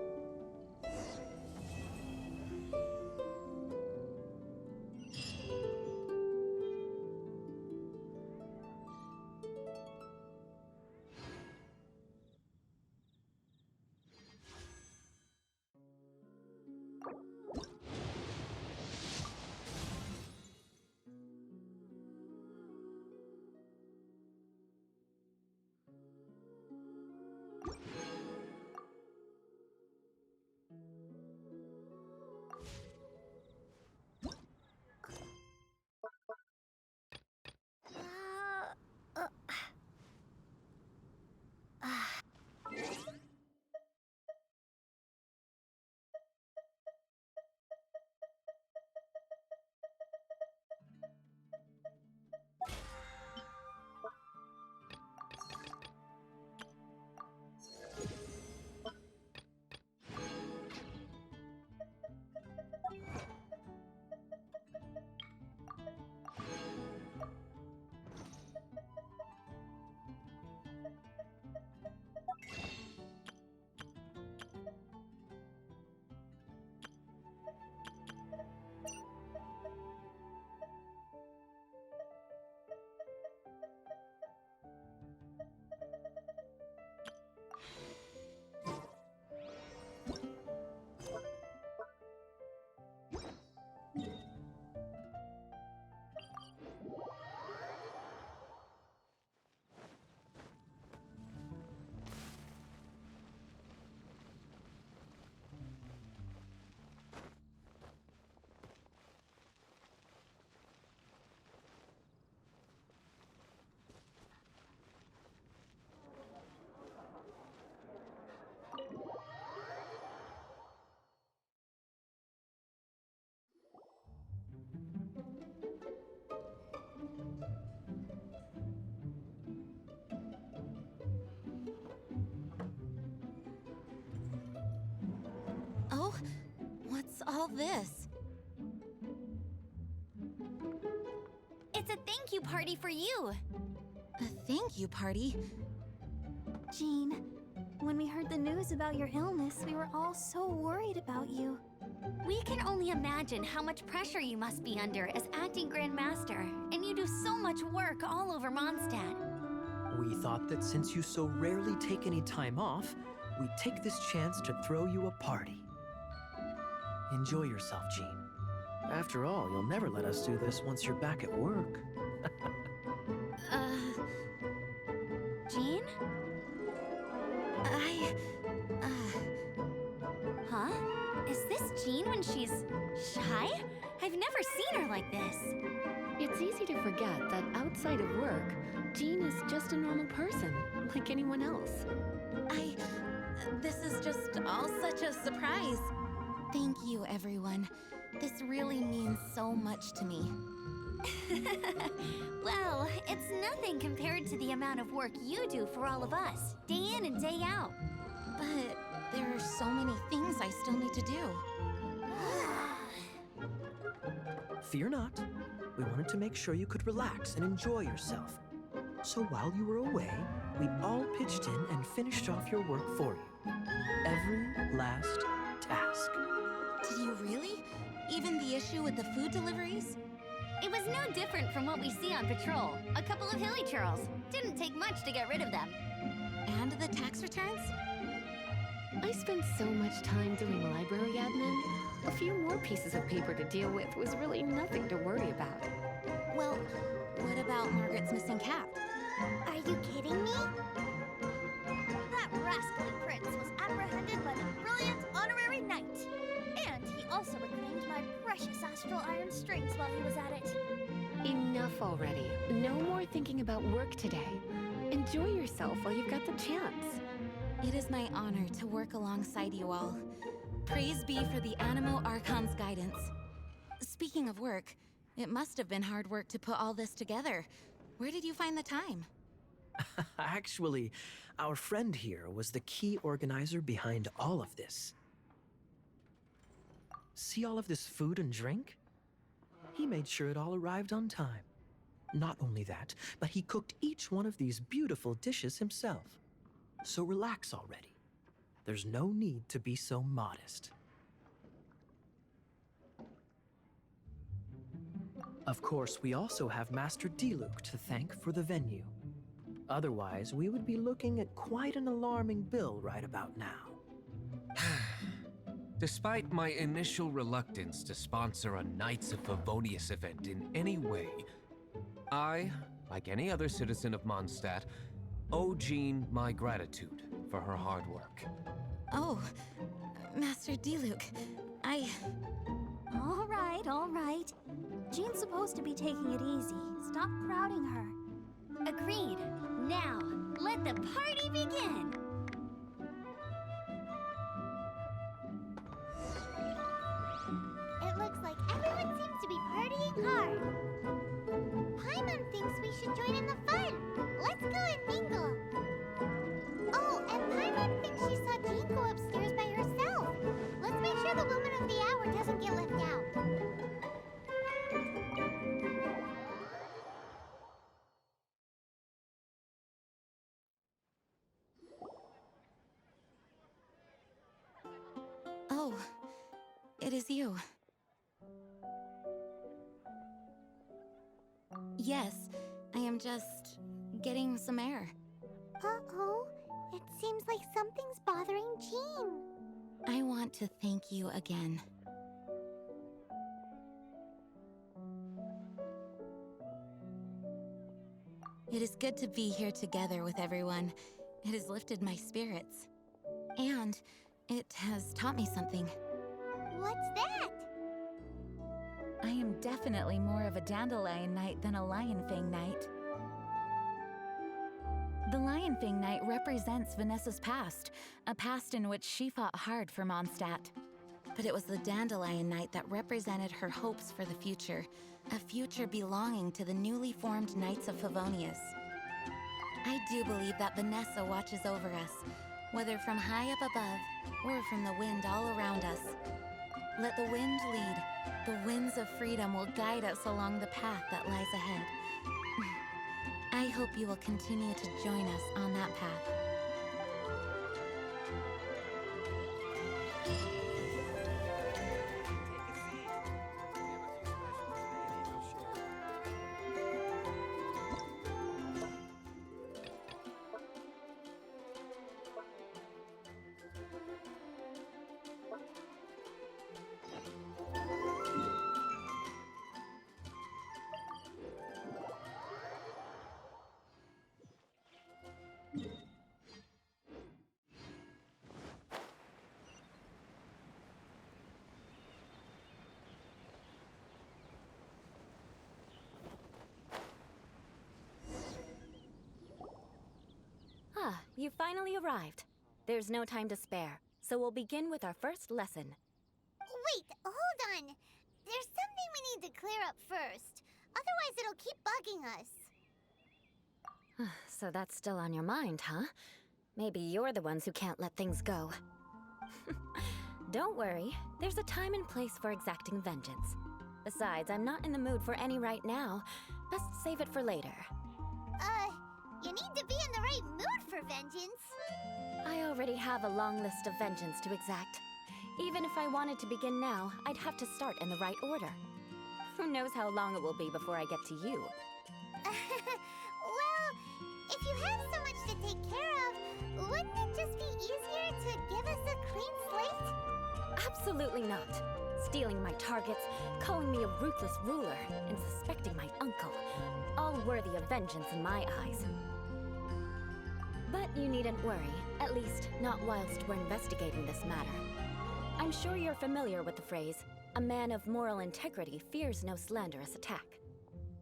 all this? It's a thank you party for you. A thank you party? Jean, when we heard the news about your illness, we were all so worried about you. We can only imagine how much pressure you must be under as acting Grand Master, and you do so much work all over Mondstadt. We thought that since you so rarely take any time off, we'd take this chance to throw you a party. Enjoy yourself, Jean. After all, you'll never let us do this once you're back at work. Jean? Huh? Is this Jean when she's shy? I've never seen her like this. It's easy to forget that outside of work, Jean is just a normal person, like anyone else. This is just all such a surprise. Thank you, everyone. This really means so much to me. Well, it's nothing compared to the amount of work you do for all of us, day in and day out. But there are so many things I still need to do. Fear not. We wanted to make sure you could relax and enjoy yourself. So while you were away, we all pitched in and finished off your work for you. Every last task. Did you really? Even the issue with the food deliveries? It was no different from what we see on patrol. A couple of hilly churls. Didn't take much to get rid of them. And the tax returns? I spent so much time doing library admin. A few more pieces of paper to deal with was really nothing to worry about. Well, what about Margaret's missing cat? Are you kidding me? That rascally prince was apprehended by the brilliant honorary knight. And he also reclaimed my precious astral iron strings while he was at it. Enough already. No more thinking about work today. Enjoy yourself while you've got the chance. It is my honor to work alongside you all. Praise be for the Animo Archon's guidance. Speaking of work, it must have been hard work to put all this together. Where did you find the time? Actually, our friend here was the key organizer behind all of this. See all of this food and drink? He made sure it all arrived on time. Not only that, but he cooked each one of these beautiful dishes himself. So relax already. There's no need to be so modest. Of course, we also have Master Diluc to thank for the venue. Otherwise, we would be looking at quite an alarming bill right about now. Despite my initial reluctance to sponsor a Knights of Favonius event in any way, I, like any other citizen of Mondstadt, owe Jean my gratitude for her hard work. Oh, Master Diluc, All right. Jean's supposed to be taking it easy. Stop crowding her. Agreed. Now, let the party begin. It looks like everyone seems to be partying hard. Paimon thinks we should join in the fun. Let's go and mingle. Oh, and Paimon thinks she saw Jean go upstairs by herself. Let's make sure the woman of the hour doesn't get left out. Oh, it is you. Yes, I am just getting some air. Uh-oh. It seems like something's bothering Jean. I want to thank you again. It is good to be here together with everyone. It has lifted my spirits. And it has taught me something. What's that? I am definitely more of a Dandelion Knight than a Lionfang Knight. The Lionfang Knight represents Vanessa's past, a past in which she fought hard for Mondstadt. But it was the Dandelion Knight that represented her hopes for the future, a future belonging to the newly formed Knights of Favonius. I do believe that Vanessa watches over us, whether from high up above or from the wind all around us. Let the wind lead. The winds of freedom will guide us along the path that lies ahead. I hope you will continue to join us on that path. Ah, you finally arrived. There's no time to spare, so we'll begin with our first lesson. Wait, hold on. There's something we need to clear up first. Otherwise, it'll keep bugging us. So that's still on your mind, huh? Maybe you're the ones who can't let things go. Don't worry, there's a time and place for exacting vengeance. Besides, I'm not in the mood for any right now. Best save it for later. You need to be in the right mood for vengeance. I already have a long list of vengeance to exact. Even if I wanted to begin now, I'd have to start in the right order. Who knows how long it will be before I get to you? Well, if you have so much to take care of, wouldn't it just be easier to give us a clean slate? Absolutely not. Stealing my targets, calling me a ruthless ruler, and suspecting my uncle. All worthy of vengeance in my eyes. But you needn't worry, at least not whilst we're investigating this matter. I'm sure you're familiar with the phrase, a man of moral integrity fears no slanderous attack.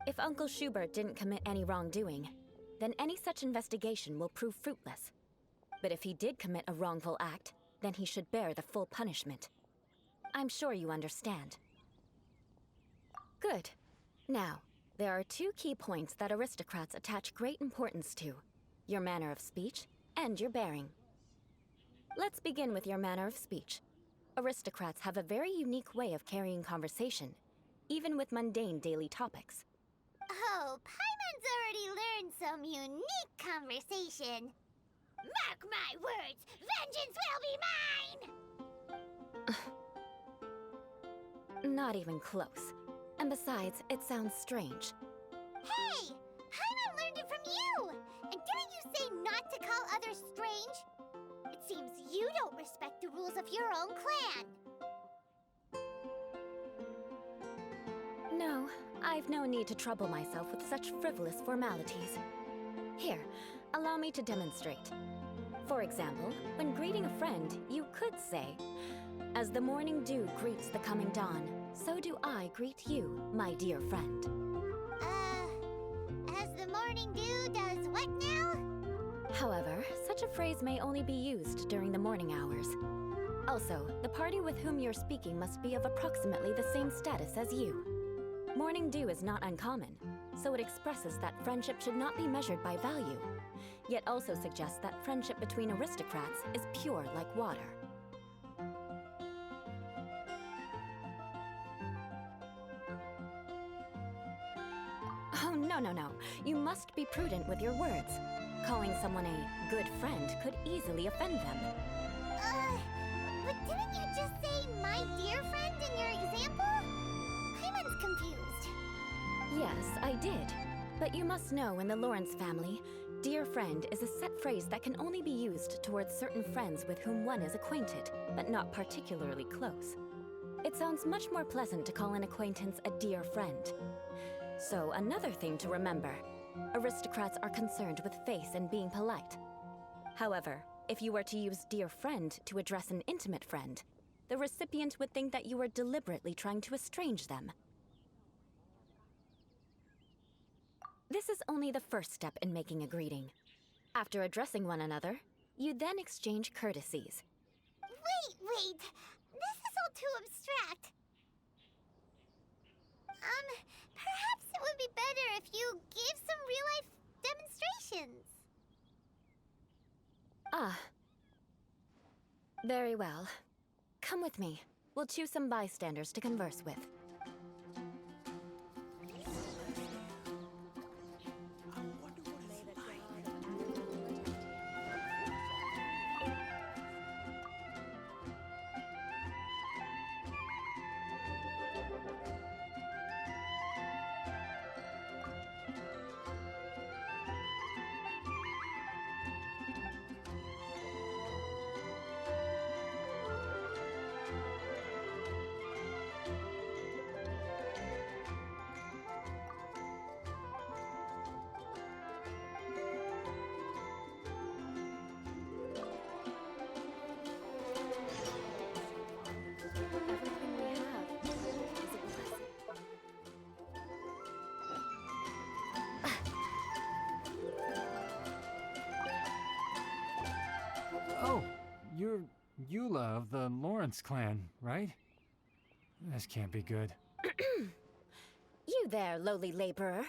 If Uncle Schubert didn't commit any wrongdoing, then any such investigation will prove fruitless. But if he did commit a wrongful act, then he should bear the full punishment. I'm sure you understand. Good. Now, there are two key points that aristocrats attach great importance to: your manner of speech and your bearing. Let's begin with your manner of speech. Aristocrats have a very unique way of carrying conversation, even with mundane daily topics. Oh, Paimon's already learned some unique conversation. Mark my words, vengeance will be mine! Not even close. And besides, it sounds strange. Hey! Paimon learned it from you! And didn't you say not to call others strange? It seems you don't respect the rules of your own clan. No, I've no need to trouble myself with such frivolous formalities. Here, allow me to demonstrate. For example, when greeting a friend, you could say, "As the morning dew greets the coming dawn, so do I greet you, my dear friend." As the morning dew does what now? However, such a phrase may only be used during the morning hours. Also, the party with whom you're speaking must be of approximately the same status as you. Morning dew is not uncommon, so it expresses that friendship should not be measured by value, yet also suggests that friendship between aristocrats is pure like water. Oh, no. You must be prudent with your words. Calling someone a good friend could easily offend them. But didn't you just say my dear friend in your example? Paimon's confused. Yes, I did. But you must know in the Lawrence family, dear friend is a set phrase that can only be used towards certain friends with whom one is acquainted, but not particularly close. It sounds much more pleasant to call an acquaintance a dear friend. So, another thing to remember, aristocrats are concerned with face and being polite. However, if you were to use dear friend to address an intimate friend, the recipient would think that you were deliberately trying to estrange them. This is only the first step in making a greeting. After addressing one another, you then exchange courtesies. Wait. This is all too abstract. Perhaps it would be better if you gave some real-life demonstrations. Ah. Very well. Come with me. We'll choose some bystanders to converse with. Everything we have is a blessing. Oh, you're Eula of the Lawrence clan, right? This can't be good. You there, lowly laborer.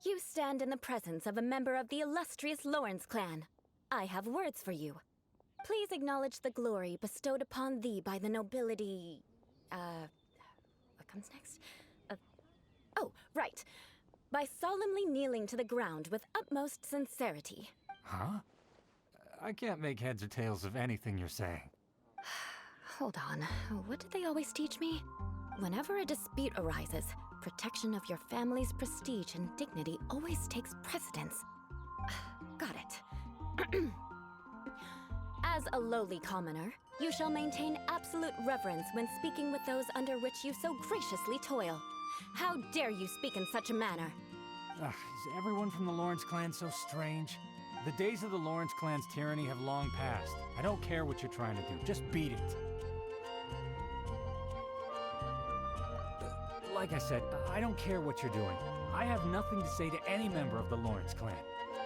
You stand in the presence of a member of the illustrious Lawrence clan. I have words for you. Please acknowledge the glory bestowed upon thee by the nobility... what comes next? Oh, right. By solemnly kneeling to the ground with utmost sincerity. Huh? I can't make heads or tails of anything you're saying. Hold on. What did they always teach me? Whenever a dispute arises, protection of your family's prestige and dignity always takes precedence. Got it. As a lowly commoner, you shall maintain absolute reverence when speaking with those under which you so graciously toil. How dare you speak in such a manner? Is everyone from the Lawrence clan so strange? The days of the Lawrence clan's tyranny have long passed. I don't care what you're trying to do. Just beat it. Like I said, I don't care what you're doing. I have nothing to say to any member of the Lawrence clan.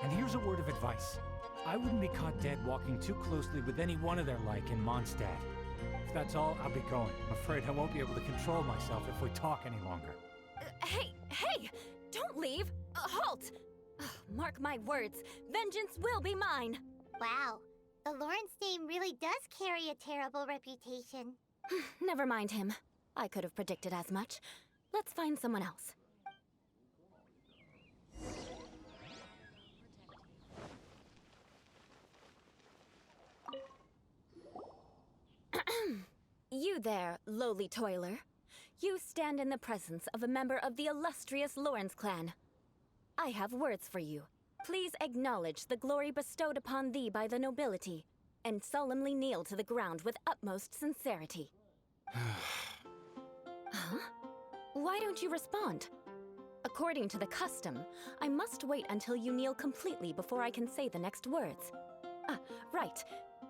And here's a word of advice. I wouldn't be caught dead walking too closely with any one of their like in Mondstadt. If that's all, I'll be going. I'm afraid I won't be able to control myself if we talk any longer. Hey! Don't leave! Halt! Mark my words, vengeance will be mine! Wow, the Lawrence name really does carry a terrible reputation. Never mind him. I could have predicted as much. Let's find someone else. You there, lowly toiler. You stand in the presence of a member of the illustrious Lawrence clan. I have words for you. Please acknowledge the glory bestowed upon thee by the nobility, and solemnly kneel to the ground with utmost sincerity. Huh? Why don't you respond? According to the custom, I must wait until you kneel completely before I can say the next words. Right.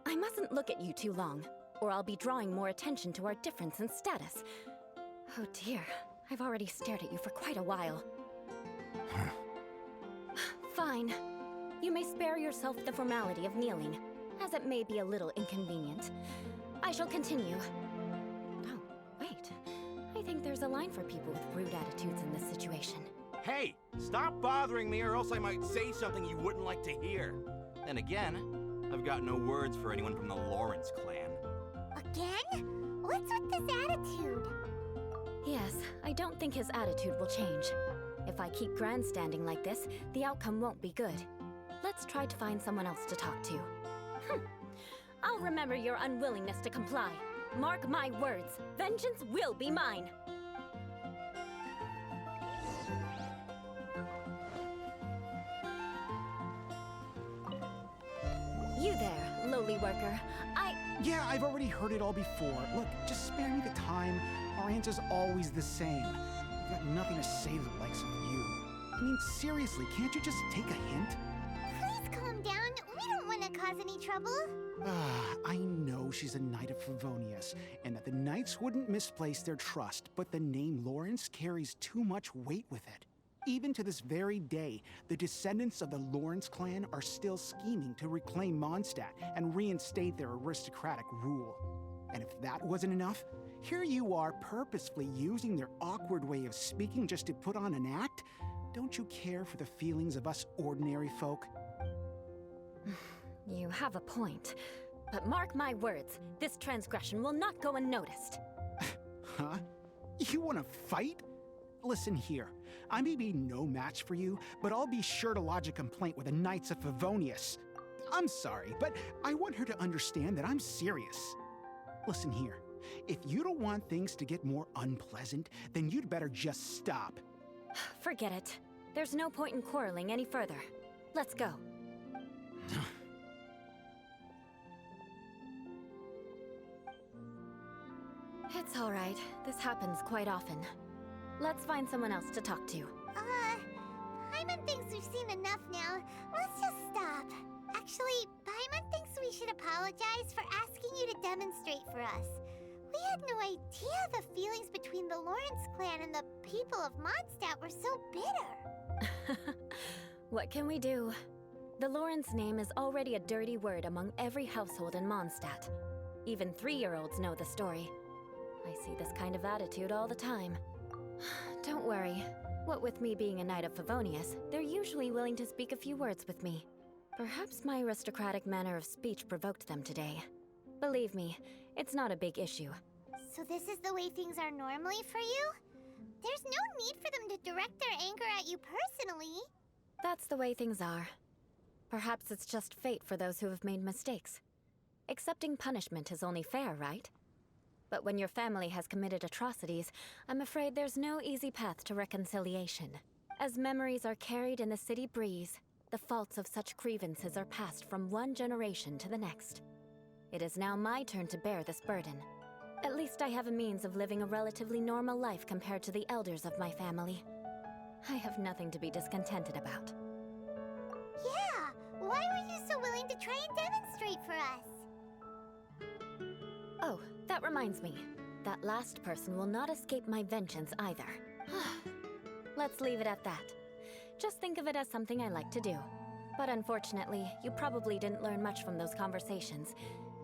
I mustn't look at you too long, or I'll be drawing more attention to our difference in status. Oh dear, I've already stared at you for quite a while. Fine. You may spare yourself the formality of kneeling, as it may be a little inconvenient. I shall continue. Oh, wait. I think there's a line for people with rude attitudes in this situation. Hey, stop bothering me or else I might say something you wouldn't like to hear. And again, I've got no words for anyone from the Lawrence clan. Again? What's with this attitude? Yes, I don't think his attitude will change. If I keep grandstanding like this, the outcome won't be good. Let's try to find someone else to talk to. I'll remember your unwillingness to comply. Mark my words, vengeance will be mine. You there, lowly worker. Yeah, I've already heard it all before. Look, just spare me the time. Our answer's always the same. I've got nothing to say to the likes of you. I mean, seriously, can't you just take a hint? Please calm down. We don't want to cause any trouble. I know she's a knight of Favonius, and that the knights wouldn't misplace their trust, but the name Lawrence carries too much weight with it. Even to this very day, the descendants of the Lawrence clan are still scheming to reclaim Mondstadt and reinstate their aristocratic rule. And if that wasn't enough, here you are purposefully using their awkward way of speaking just to put on an act? Don't you care for the feelings of us ordinary folk? You have a point. But mark my words, this transgression will not go unnoticed. Huh? You want to fight? Listen here, I may be no match for you, but I'll be sure to lodge a complaint with the Knights of Favonius. I'm sorry, but I want her to understand that I'm serious. Listen here, if you don't want things to get more unpleasant, then you'd better just stop. Forget it. There's no point in quarreling any further. Let's go. It's all right. This happens quite often. Let's find someone else to talk to. Paimon thinks we've seen enough now. Let's just stop. Actually, Paimon thinks we should apologize for asking you to demonstrate for us. We had no idea the feelings between the Lawrence clan and the people of Mondstadt were so bitter. What can we do? The Lawrence name is already a dirty word among every household in Mondstadt. Even 3-year-olds know the story. I see this kind of attitude all the time. Don't worry. What with me being a Knight of Favonius, they're usually willing to speak a few words with me. Perhaps my aristocratic manner of speech provoked them today. Believe me, it's not a big issue. So this is the way things are normally for you? There's no need for them to direct their anger at you personally. That's the way things are. Perhaps it's just fate for those who have made mistakes. Accepting punishment is only fair, right? But when your family has committed atrocities, I'm afraid there's no easy path to reconciliation. As memories are carried in the city breeze, the faults of such grievances are passed from one generation to the next. It is now my turn to bear this burden. At least I have a means of living a relatively normal life compared to the elders of my family. I have nothing to be discontented about. Yeah, why were you so willing to try and demonstrate for us? Oh, that reminds me. That last person will not escape my vengeance either. Let's leave it at that. Just think of it as something I like to do. But unfortunately, you probably didn't learn much from those conversations.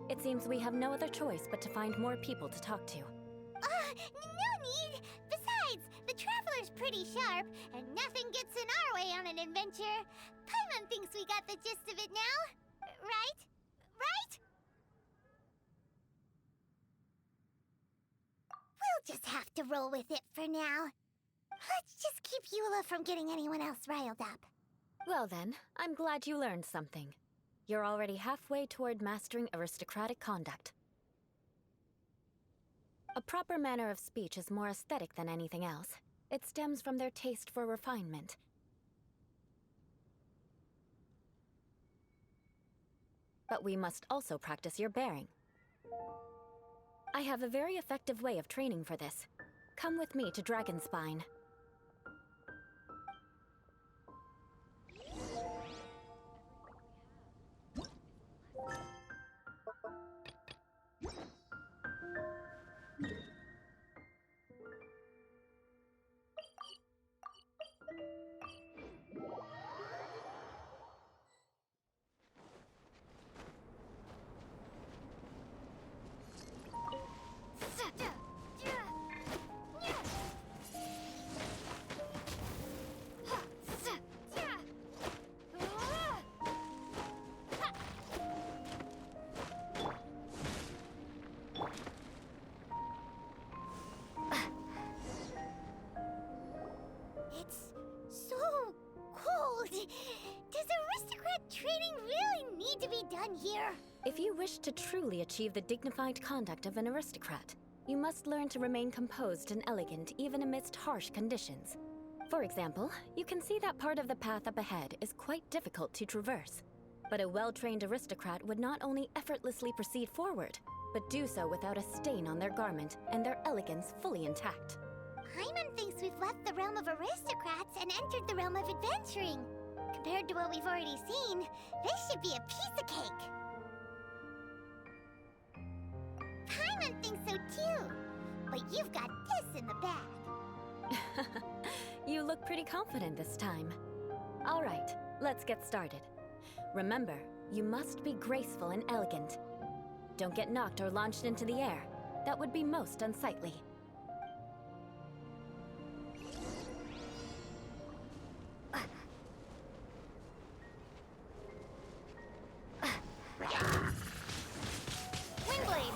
It seems we have no other choice but to find more people to talk to. No need! Besides, the Traveler's pretty sharp, and nothing gets in our way on an adventure. Paimon thinks we got the gist of it now. Right? Right? We'll just have to roll with it for now. Let's just keep Eula from getting anyone else riled up. Well then, I'm glad you learned something. You're already halfway toward mastering aristocratic conduct. A proper manner of speech is more aesthetic than anything else. It stems from their taste for refinement. But we must also practice your bearing. I have a very effective way of training for this. Come with me to Dragonspine. It's so cold. Does aristocrat training really need to be done here? If you wish to truly achieve the dignified conduct of an aristocrat, you must learn to remain composed and elegant even amidst harsh conditions. For example, you can see that part of the path up ahead is quite difficult to traverse. But a well-trained aristocrat would not only effortlessly proceed forward, but do so without a stain on their garment and their elegance fully intact. Paimon thinks we've left the realm of aristocrats and entered the realm of adventuring. Compared to what we've already seen, this should be a piece of cake. Paimon thinks so too, but you've got this in the bag. You look pretty confident this time. All right, let's get started. Remember, you must be graceful and elegant. Don't get knocked or launched into the air. That would be most unsightly. Windblade!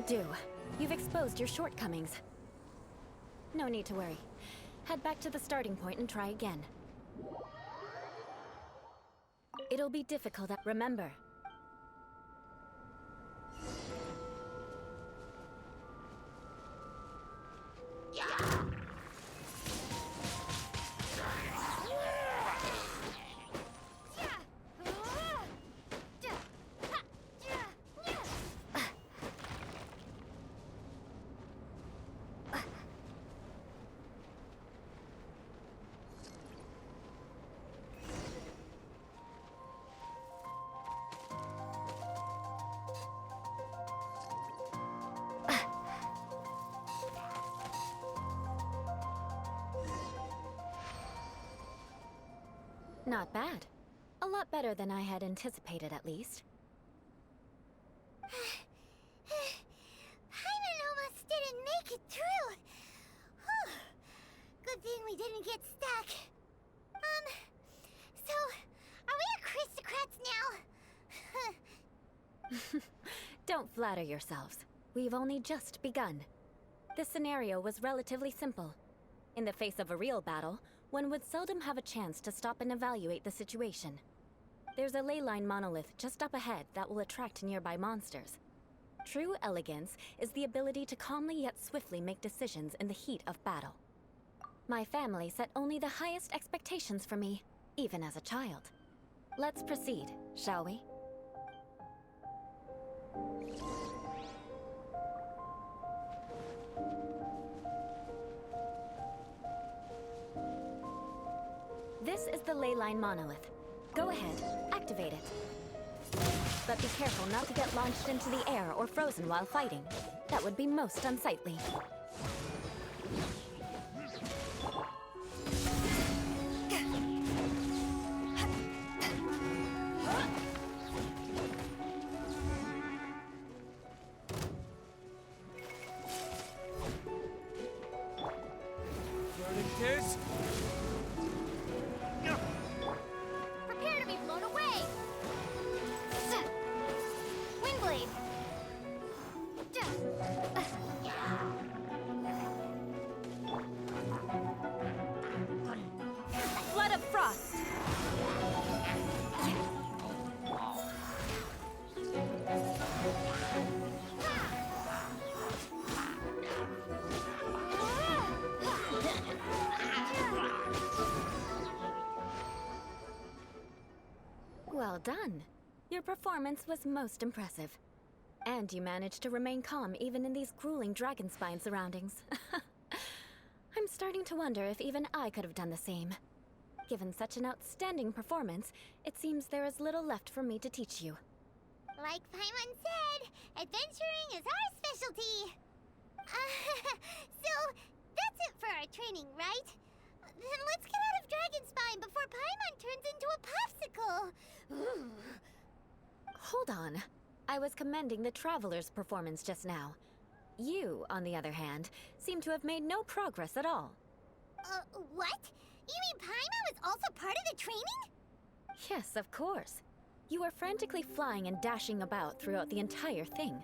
won't do. You've exposed your shortcomings. No need to worry. Head back to the starting point and try again. It'll be difficult, remember. Not bad. A lot better than I had anticipated, at least. Paimon almost didn't make it through. Whew. Good thing we didn't get stuck. So, are we aristocrats now? Don't flatter yourselves. We've only just begun. This scenario was relatively simple. In the face of a real battle, one would seldom have a chance to stop and evaluate the situation. There's a ley line monolith just up ahead that will attract nearby monsters. True elegance is the ability to calmly yet swiftly make decisions in the heat of battle. My family set only the highest expectations for me, even as a child. Let's proceed, shall we? This is the ley line monolith. Go ahead, activate it. But be careful not to get launched into the air or frozen while fighting. That would be most unsightly. Prepare to be blown away! Windblade! Flood of frost! Well done. Your performance was most impressive. And you managed to remain calm even in these grueling dragon spine surroundings. I'm starting to wonder if even I could have done the same. Given such an outstanding performance, it seems there is little left for me to teach you. Like Paimon said, adventuring is our specialty. So, that's it for our training, right? Then let's get out of Dragonspine before Paimon turns into a popsicle. Ooh. Hold on. I was commending the Traveler's performance just now. You, on the other hand, seem to have made no progress at all. What? You mean Paimon was also part of the training? Yes, of course. You were frantically flying and dashing about throughout the entire thing.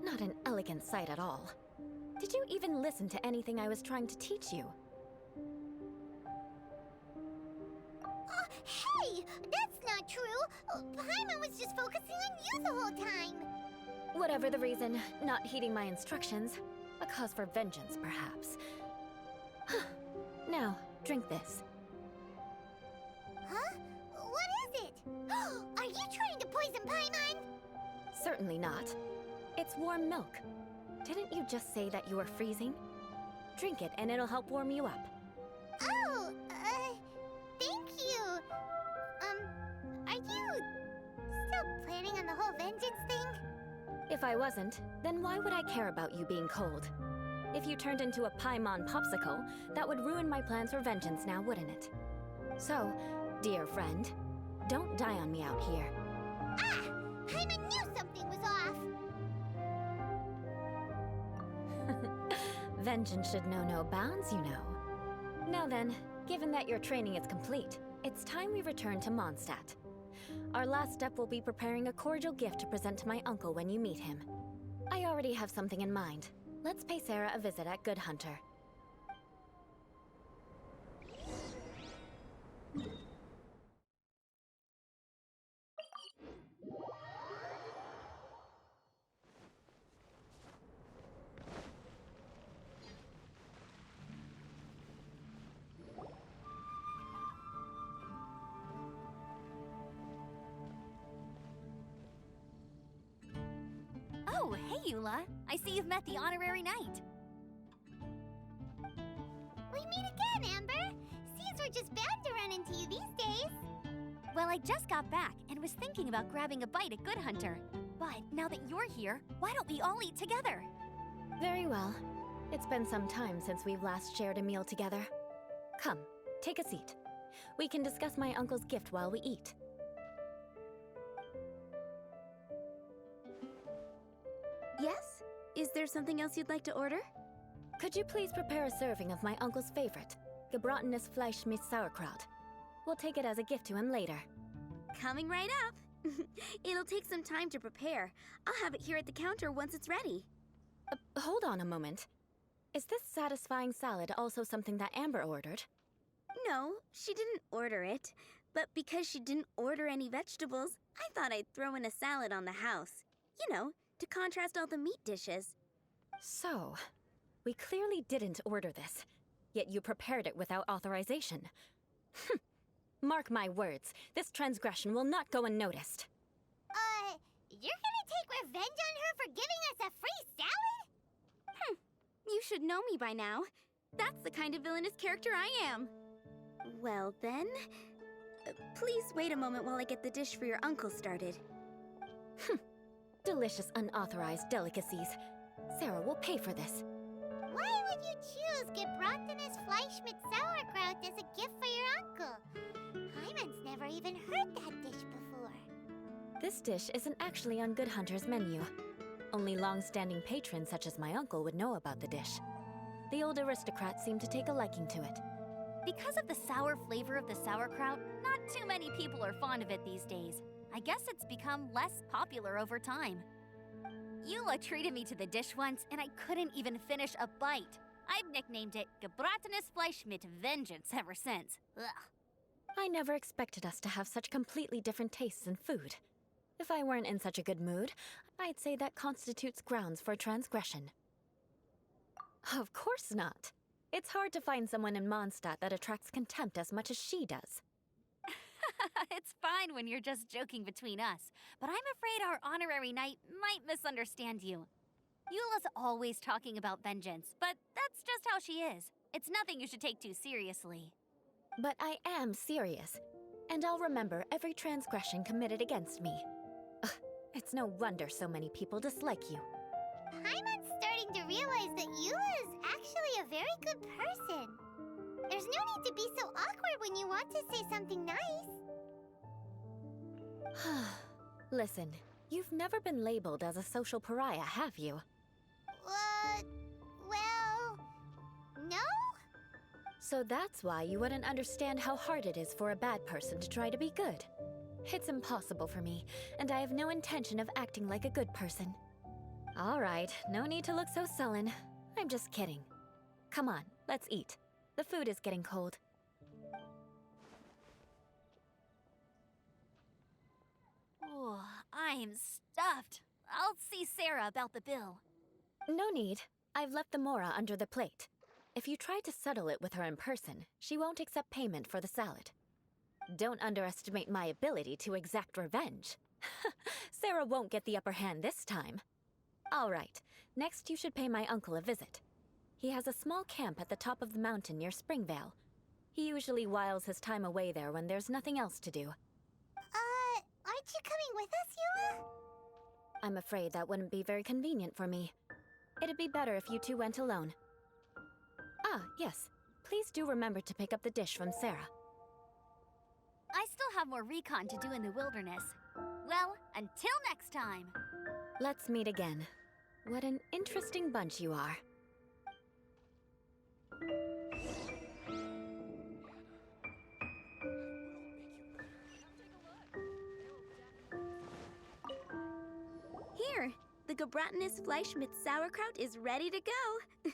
Not an elegant sight at all. Did you even listen to anything I was trying to teach you? Hey! That's not true! Paimon was just focusing on you the whole time! Whatever the reason, not heeding my instructions. A cause for vengeance, perhaps. Now, drink this. Huh? What is it? Are you trying to poison Paimon? Certainly not. It's warm milk. Didn't you just say that you were freezing? Drink it and it'll help warm you up. Oh, thank you. Are you still planning on the whole vengeance thing? If I wasn't, then why would I care about you being cold? If you turned into a Paimon popsicle, that would ruin my plans for vengeance now, wouldn't it? So, dear friend, don't die on me out here. Ah! Paimon knew something was off! Vengeance should know no bounds, you know. Now then, given that your training is complete, it's time we return to Mondstadt. Our last step will be preparing a cordial gift to present to my uncle when you meet him. I already have something in mind. Let's pay Sarah a visit at Good Hunter. Oh, hey, Eula. I see you've met the honorary knight. We meet again, Amber. Seems we're just bound to run into you these days. Well, I just got back and was thinking about grabbing a bite at Good Hunter. But now that you're here, why don't we all eat together? Very well. It's been some time since we've last shared a meal together. Come, take a seat. We can discuss my uncle's gift while we eat. Yes? Is there something else you'd like to order? Could you please prepare a serving of my uncle's favorite, gebratenes Fleisch mit Sauerkraut? We'll take it as a gift to him later. Coming right up. It'll take some time to prepare. I'll have it here at the counter once it's ready. Hold on a moment. Is this satisfying salad also something that Amber ordered? No, she didn't order it. But because she didn't order any vegetables, I thought I'd throw in a salad on the house. You know, to contrast all the meat dishes. So, we clearly didn't order this, yet you prepared it without authorization. Mark my words, this transgression will not go unnoticed. You're gonna take revenge on her for giving us a free salad? You should know me by now. That's the kind of villainous character I am. Well then, please wait a moment while I get the dish for your uncle started. Delicious unauthorized delicacies. Sarah will pay for this. Why would you choose gebratenes Fleisch mit Sauerkraut as a gift for your uncle? Hyman's never even heard that dish before. This dish isn't actually on Good Hunter's menu. Only long-standing patrons such as my uncle would know about the dish. The old aristocrats seem to take a liking to it. Because of the sour flavor of the sauerkraut, not too many people are fond of it these days. I guess it's become less popular over time. Eula treated me to the dish once, and I couldn't even finish a bite. I've nicknamed it gebratenes Fleisch mit Vengeance ever since. Ugh. I never expected us to have such completely different tastes in food. If I weren't in such a good mood, I'd say that constitutes grounds for transgression. Of course not. It's hard to find someone in Mondstadt that attracts contempt as much as she does. It's fine when you're just joking between us, but I'm afraid our honorary knight might misunderstand you. Eula's always talking about vengeance, but that's just how she is. It's nothing you should take too seriously. But I am serious, and I'll remember every transgression committed against me. Ugh, it's no wonder so many people dislike you. Paimon's starting to realize that Eula is actually a very good person. There's no need to be so awkward when you want to say something nice. Listen, you've never been labeled as a social pariah, have you? Well, no? So that's why you wouldn't understand how hard it is for a bad person to try to be good. It's impossible for me, and I have no intention of acting like a good person. All right, no need to look so sullen. I'm just kidding. Come on, let's eat. The food is getting cold. Oh, I'm stuffed. I'll see Sarah about the bill. No need. I've left the mora under the plate. If you try to settle it with her in person, she won't accept payment for the salad. Don't underestimate my ability to exact revenge. Sarah won't get the upper hand this time. All right, next you should pay my uncle a visit. He has a small camp at the top of the mountain near Springvale. He usually whiles his time away there when there's nothing else to do. Aren't you coming with us, Eula? I'm afraid that wouldn't be very convenient for me. It'd be better if you two went alone. Ah, yes. Please do remember to pick up the dish from Sarah. I still have more recon to do in the wilderness. Well, until next time. Let's meet again. What an interesting bunch you are. Here, the gebratenes Fleisch mit Sauerkraut is ready to go.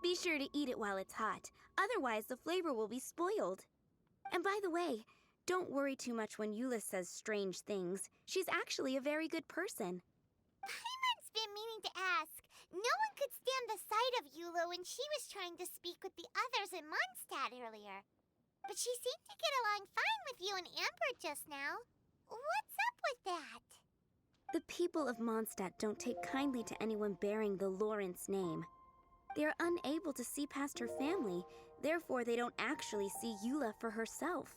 Be sure to eat it while it's hot. Otherwise, the flavor will be spoiled. And by the way, don't worry too much when Eula says strange things. She's actually a very good person. Paimon's been meaning to ask. No one could stand the sight of Eula when she was trying to speak with the others in Mondstadt earlier. But she seemed to get along fine with you and Amber just now. What's up with that? The people of Mondstadt don't take kindly to anyone bearing the Lawrence name. They are unable to see past her family, therefore they don't actually see Eula for herself.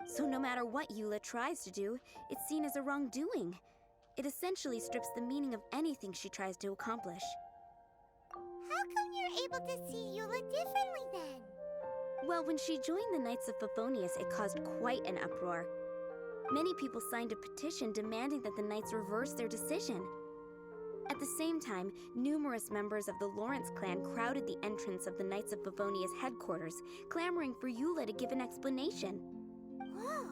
So no matter what Eula tries to do, it's seen as a wrongdoing. It essentially strips the meaning of anything she tries to accomplish. How come you're able to see Eula differently then? Well, when she joined the Knights of Favonius, it caused quite an uproar. Many people signed a petition demanding that the Knights reverse their decision. At the same time, numerous members of the Lawrence clan crowded the entrance of the Knights of Favonius headquarters, clamoring for Eula to give an explanation. Whoa,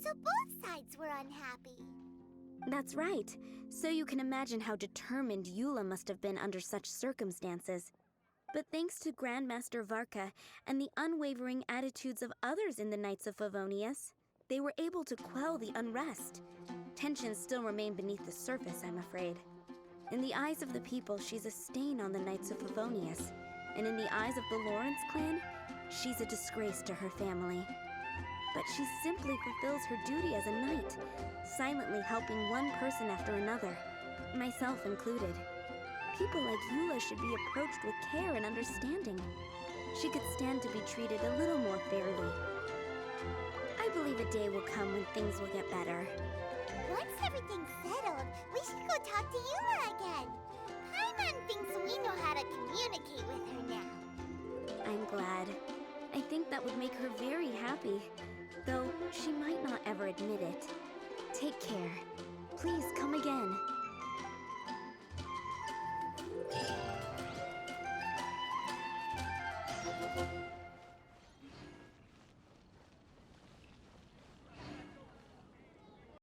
so both sides were unhappy. That's right. So you can imagine how determined Eula must have been under such circumstances. But thanks to Grandmaster Varka and the unwavering attitudes of others in the Knights of Favonius, they were able to quell the unrest. Tensions still remain beneath the surface, I'm afraid. In the eyes of the people, she's a stain on the Knights of Favonius. And in the eyes of the Lawrence clan, she's a disgrace to her family. But she simply fulfills her duty as a knight, silently helping one person after another, myself included. People like Eula should be approached with care and understanding. She could stand to be treated a little more fairly. I believe a day will come when things will get better. Once everything's settled, we should go talk to Eula again. Paimon thinks we know how to communicate with her now. I'm glad. I think that would make her very happy, though she might not ever admit it. Take care. Please come again.